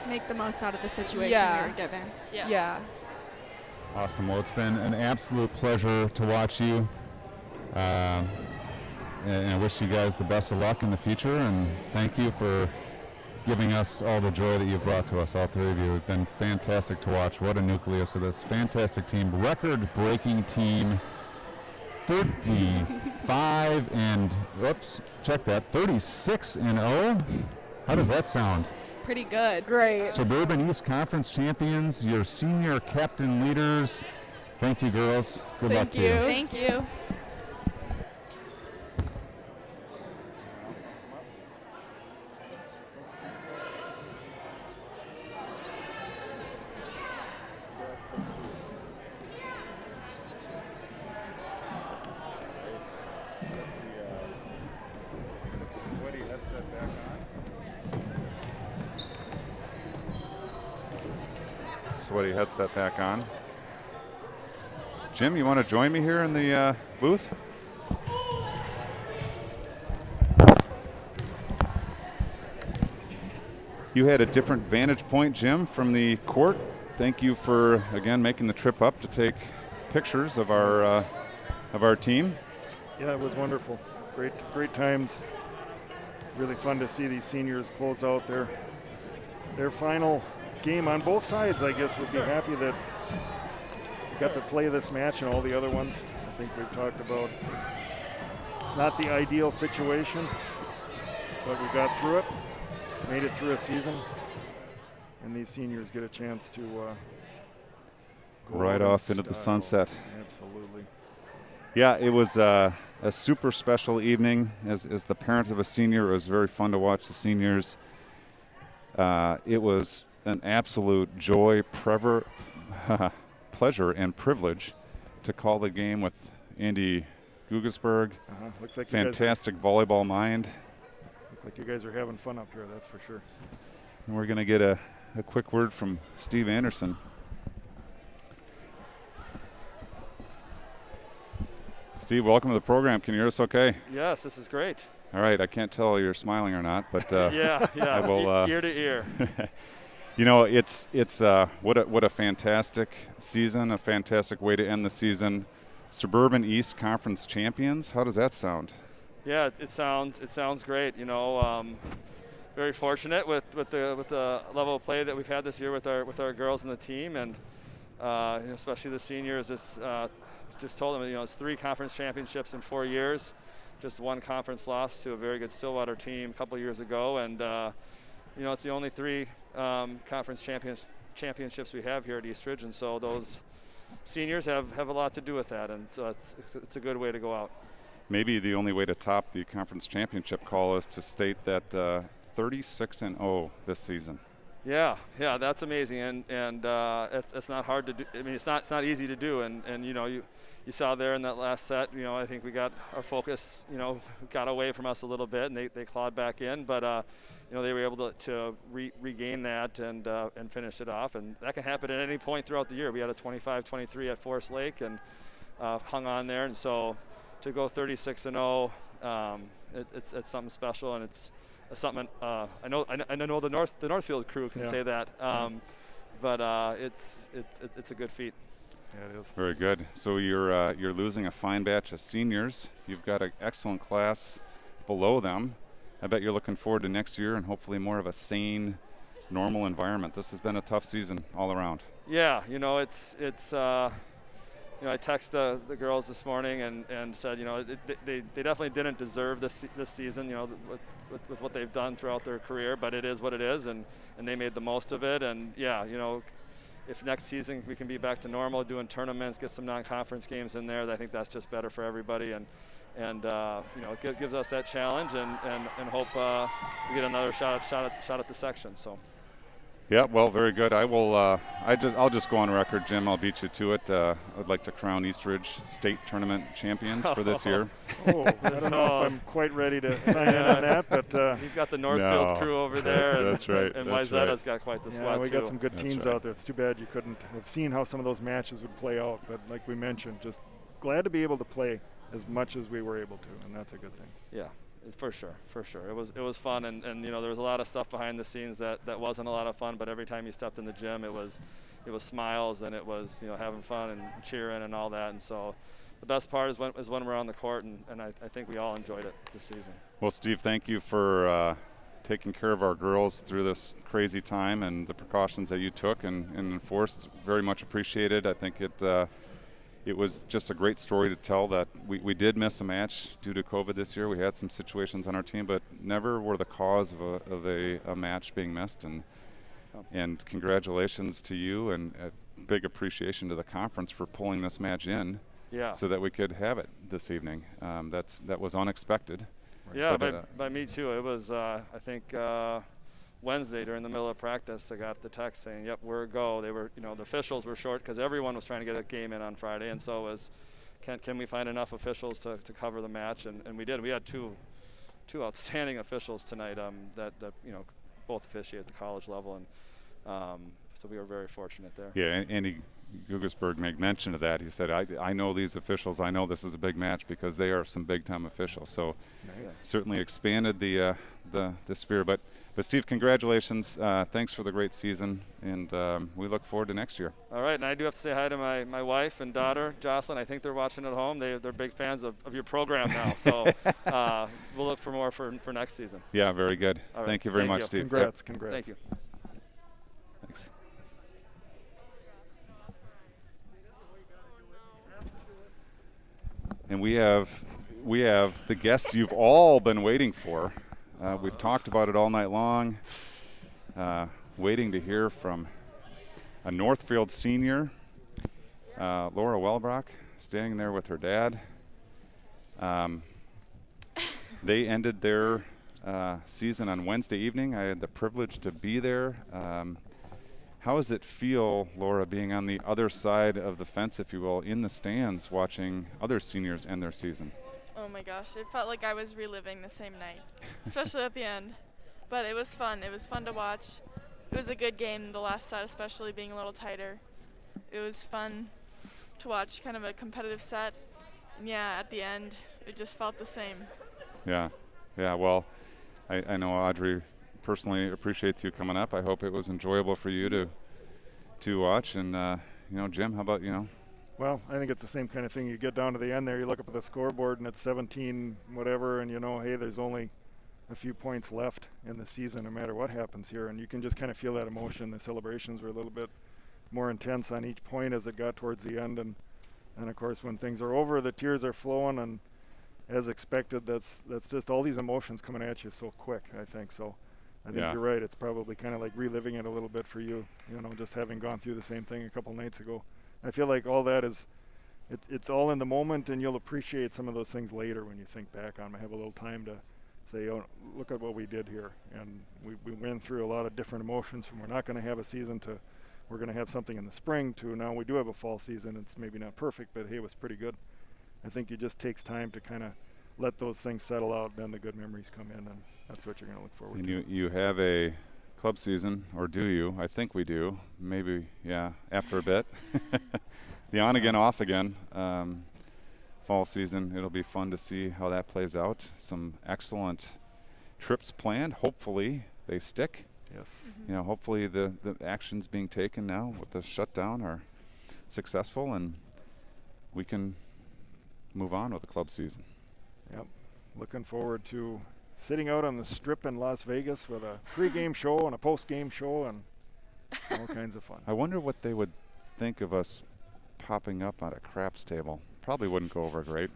Make the most out of the situation Yeah. we were given. Yeah. Awesome. Well, it's been an absolute pleasure to watch you. And I wish you guys the best of luck in the future, and thank you for giving us all the joy that you've brought to us, all three of you. It's been fantastic to watch. What a nucleus of this fantastic team, record-breaking team, 35 and, whoops, check that, 36 and 0. How does that sound? Pretty good. Great. Suburban East Conference champions, your senior captain leaders. Thank you, girls. Good luck to you. Thank you. Sweaty headset back on. Jim, you want to join me here in the booth? You had a different vantage point, Jim, from the court. Thank you for, again, making the trip up to take pictures of our team. Yeah, it was wonderful. Great times. Really fun to see these seniors close out their final game on both sides. I guess would be happy that got to play this match and all the other ones. I think we've talked about it's not the ideal situation, but we got through it, made it through a season, and these seniors get a chance to go right off into the sunset. Absolutely. Yeah, it was a super special evening. As the parent of a senior, it was very fun to watch the seniors. It was an absolute joy, pleasure, and privilege to call the game with Andy Gugelsberg. Looks like Fantastic volleyball mind. Look like you guys are having fun up here, that's for sure. And we're going to get a quick word from Steve Anderson. Steve, welcome to the program. Can you hear us okay? Yes, this is great. All right, I can't tell you're smiling or not, but yeah, I will, ear to ear. You know, it's what a fantastic season, a fantastic way to end the season. Suburban East Conference champions. How does that sound? Yeah, it sounds great. You know, very fortunate with the level of play that we've had this year with our girls and the team, and especially the seniors. It's just told them, you know, it's 3 conference championships in 4 years. Just 1 conference loss to a very good Stillwater team a couple of years ago, and you know, it's the only 3 conference championships we have here at Eastridge, and so those seniors have a lot to do with that, and so it's a good way to go out. Maybe the only way to top the conference championship call is to state that 36-0 this season. Yeah, that's amazing, and it's not hard to do. I mean, it's not easy to do, and you know, you saw there in that last set, you know, I think we got our focus, you know, got away from us a little bit, and they clawed back in, but you know, they were able to regain that and finish it off, and that can happen at any point throughout the year. We had a 25-23 at Forest Lake and hung on there, and so to go 36-0, it's something special, and it's something I know the Northfield crew can say that, but it's a good feat. Yeah, it is. Very good. So you're losing a fine batch of seniors. You've got an excellent class below them. I bet you're looking forward to next year and hopefully more of a sane, normal environment. This has been a tough season all around. Yeah, you know, it's you know, I texted the girls this morning and said, you know, they definitely didn't deserve this season, you know, with what they've done throughout their career, but it is what it is, and they made the most of it. And yeah, you know, if next season we can be back to normal, doing tournaments, get some non-conference games in there, I think that's just better for everybody, and you know, it gives us that challenge, and hope we get another shot at the section. So. Yeah, well, very good. I will. I'll just go on record, Jim. I'll beat you to it. I'd like to crown Eastridge state tournament champions for this year. Oh, I don't know if I'm quite ready to sign in on that, but you've got the Northfield crew over there. That's right. And Wyzetta's got quite the squad we too. got some good teams out there. It's too bad you couldn't have seen how some of those matches would play out. But like we mentioned, just glad to be able to play as much as we were able to, and that's a good thing. Yeah. For sure. It was fun, and you know, there was a lot of stuff behind the scenes that wasn't a lot of fun, but every time you stepped in the gym, it was smiles, and it was, you know, having fun and cheering and all that. And so the best part is when we're on the court, and I think we all enjoyed it this season. Well, Steve, thank you for taking care of our girls through this crazy time and the precautions that you took and enforced. Very much appreciated. I think it was just a great story to tell that we did miss a match due to COVID this year. We had some situations on our team, but never were the cause of a match being missed. And congratulations to you, and a big appreciation to the conference for pulling this match in, so that we could have it this evening. That was unexpected. Yeah, by me too. It was I think Wednesday during the middle of practice, I got the text saying, "Yep, we're a go." They were, you know, the officials were short because everyone was trying to get a game in on Friday, and so it was, can we find enough officials to cover the match? And we did. We had two outstanding officials tonight that you know, both officiate at the college level, and so we were very fortunate there. Yeah, Andy Gugelsberg made mention of that. He said, I know these officials. I know this is a big match because they are some big-time officials. So certainly expanded the sphere. But Steve, congratulations. Thanks for the great season, and we look forward to next year. All right, and I do have to say hi to my wife and daughter, Jocelyn. I think they're watching at home. They're big fans of your program now. So we'll look for more for next season. Yeah, very good. All right. Thank you very much, Steve. Congrats. Thank you. Thanks. And we have the guests you've all been waiting for. We've talked about it all night long, waiting to hear from a Northfield senior, Laura Wellbrock, standing there with her dad. They ended their season on Wednesday evening. I had the privilege to be there. How does it feel, Laura, being on the other side of the fence, if you will, in the stands watching other seniors end their season? Oh my gosh, it felt like I was reliving the same night, especially at the end. But it was fun. It was fun to watch. It was a good game, the last set especially being a little tighter. It was fun to watch, kind of a competitive set. And yeah, at the end, it just felt the same. Yeah. Well, I know Audrey personally appreciates you coming up. I hope it was enjoyable for you to watch. And, Jim, how about, Well, I think it's the same kind of thing. You get down to the end there, you look up at the scoreboard, and it's 17 whatever, and hey, there's only a few points left in the season no matter what happens here. And you can just kind of feel that emotion. The celebrations were a little bit more intense on each point as it got towards the end. And of course, when things are over, the tears are flowing. And as expected, that's just all these emotions coming at you so quick, I think. So I think you're right. It's probably kind of like reliving it a little bit for you, just having gone through the same thing a couple nights ago. I feel like all that it's all in the moment, and you'll appreciate some of those things later when you think back on them. I have a little time to say, oh, look at what we did here. And we went through a lot of different emotions from we're not going to have a season to we're going to have something in the spring to now we do have a fall season. It's maybe not perfect, but hey, it was pretty good. I think it just takes time to kind of let those things settle out, then the good memories come in, and that's what you're going to look forward to. And you have a club season, or do you? I think we do. Maybe, after a bit. The on again, off again fall season. It'll be fun to see how that plays out. Some excellent trips planned. Hopefully they stick. Yes. Hopefully the actions being taken now with the shutdown are successful, and we can move on with the club season. Yep. Looking forward to sitting out on the strip in Las Vegas with a pre-game show and a post-game show and all kinds of fun. I wonder what they would think of us popping up on a craps table. Probably wouldn't go over great.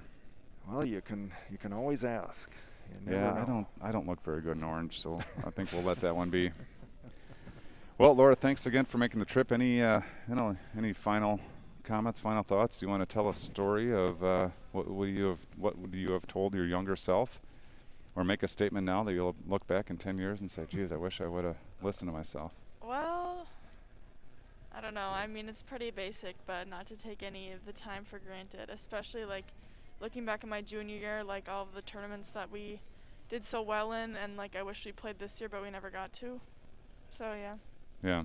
Well, you can always ask. You never know. I don't look very good in orange, so I think we'll let that one be. Well, Laura, thanks again for making the trip. Any final comments, final thoughts? Do you want to tell a story of what would you have told your younger self, or make a statement now that you'll look back in 10 years and say, geez, I wish I would have listened to myself? Well, I don't know. I mean, it's pretty basic, but not to take any of the time for granted, especially like looking back at my junior year, like all of the tournaments that we did so well in, and like I wish we played this year, but we never got to. So, yeah. Yeah.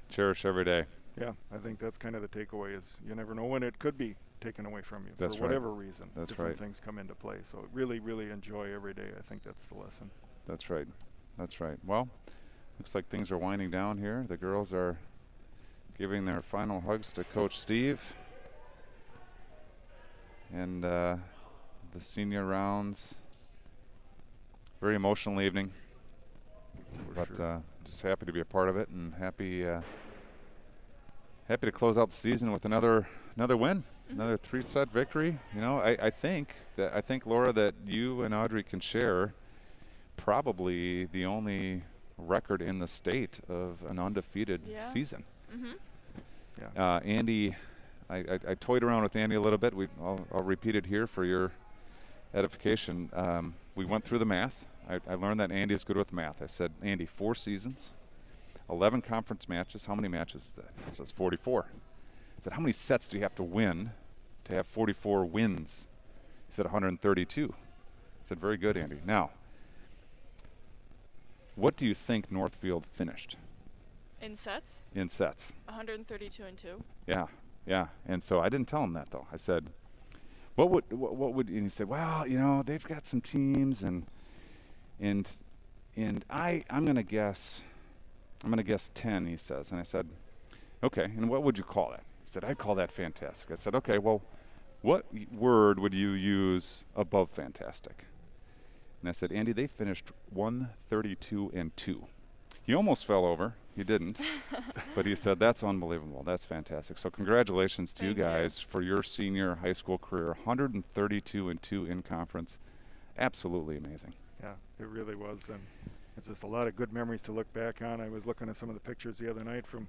Cherish every day. Yeah, I think that's kind of the takeaway is you never know when it could be taken away from you That's for right. whatever reason. That's Different right. things come into play. So really, really enjoy every day. I think that's the lesson. That's right. That's right. Well, looks like things are winding down here. The girls are giving their final hugs to Coach Steve. And the senior rounds, very emotional evening. But just happy to be a part of it, and happy to close out the season with another win, another 3-set victory. I think Laura, that you and Audrey can share probably the only record in the state of an undefeated season. Andy, I toyed around with Andy a little bit. I'll repeat it here for your edification. We went through the math. I learned that Andy is good with math. I said, Andy, 4 seasons, 11 conference matches. How many matches is that? He says 44. I said, how many sets do you have to win to have 44 wins? He said 132. I said, very good, Andy. Now, what do you think Northfield finished? In sets? In sets. 132 and 2. Yeah. And so I didn't tell him that, though. I said, what would, and he said, well, they've got some teams, and I'm going to guess 10, he says. And I said, okay, and what would you call that? He said, I'd call that fantastic. I said, okay, well, what word would you use above fantastic? And I said, Andy, they finished 132 and 2. He almost fell over. He didn't. But he said, that's unbelievable. That's fantastic. So congratulations to you guys for your senior high school career. 132 and 2 in conference. Absolutely amazing. Yeah, it really was. And it's just a lot of good memories to look back on. I was looking at some of the pictures the other night from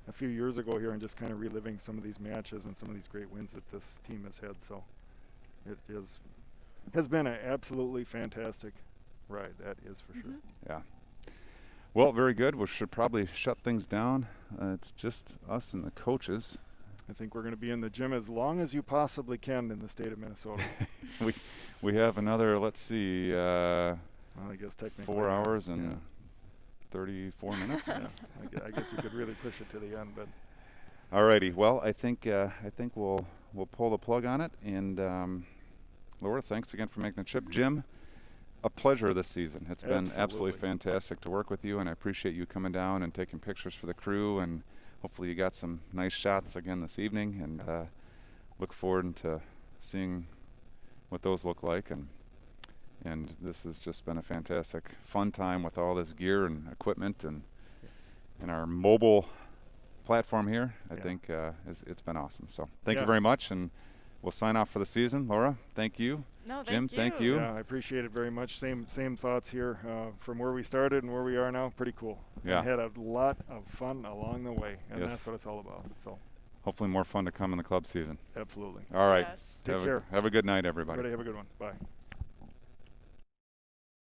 a few years ago here and just kind of reliving some of these matches and some of these great wins that this team has had. So it has been an absolutely fantastic ride. That is for sure. Yeah. Well, very good. We should probably shut things down. It's just us and the coaches. I think we're going to be in the gym as long as you possibly can in the state of Minnesota. We have another, let's see, Well, I guess technically 4 hours and 34 minutes. Yeah, I guess you could really push it to the end, but Alrighty. Well, I think we'll pull the plug on it. And Laura, thanks again for making the trip. Jim, a pleasure this season. It's been absolutely fantastic to work with you, and I appreciate you coming down and taking pictures for the crew. And hopefully you got some nice shots again this evening. And look forward to seeing what those look like. And this has just been a fantastic, fun time with all this gear and equipment and our mobile platform here. I think it's been awesome. So thank you very much, and we'll sign off for the season. Laura, thank you. No, Jim, thank you. Yeah, I appreciate it very much. Same thoughts here. From where we started and where we are now, pretty cool. Yeah. We had a lot of fun along the way, and Yes. that's what it's all about. So Hopefully more fun to come in the club season. absolutely. All right. Yes. Take care. Have a good night, everybody. Everybody have a good one. Bye.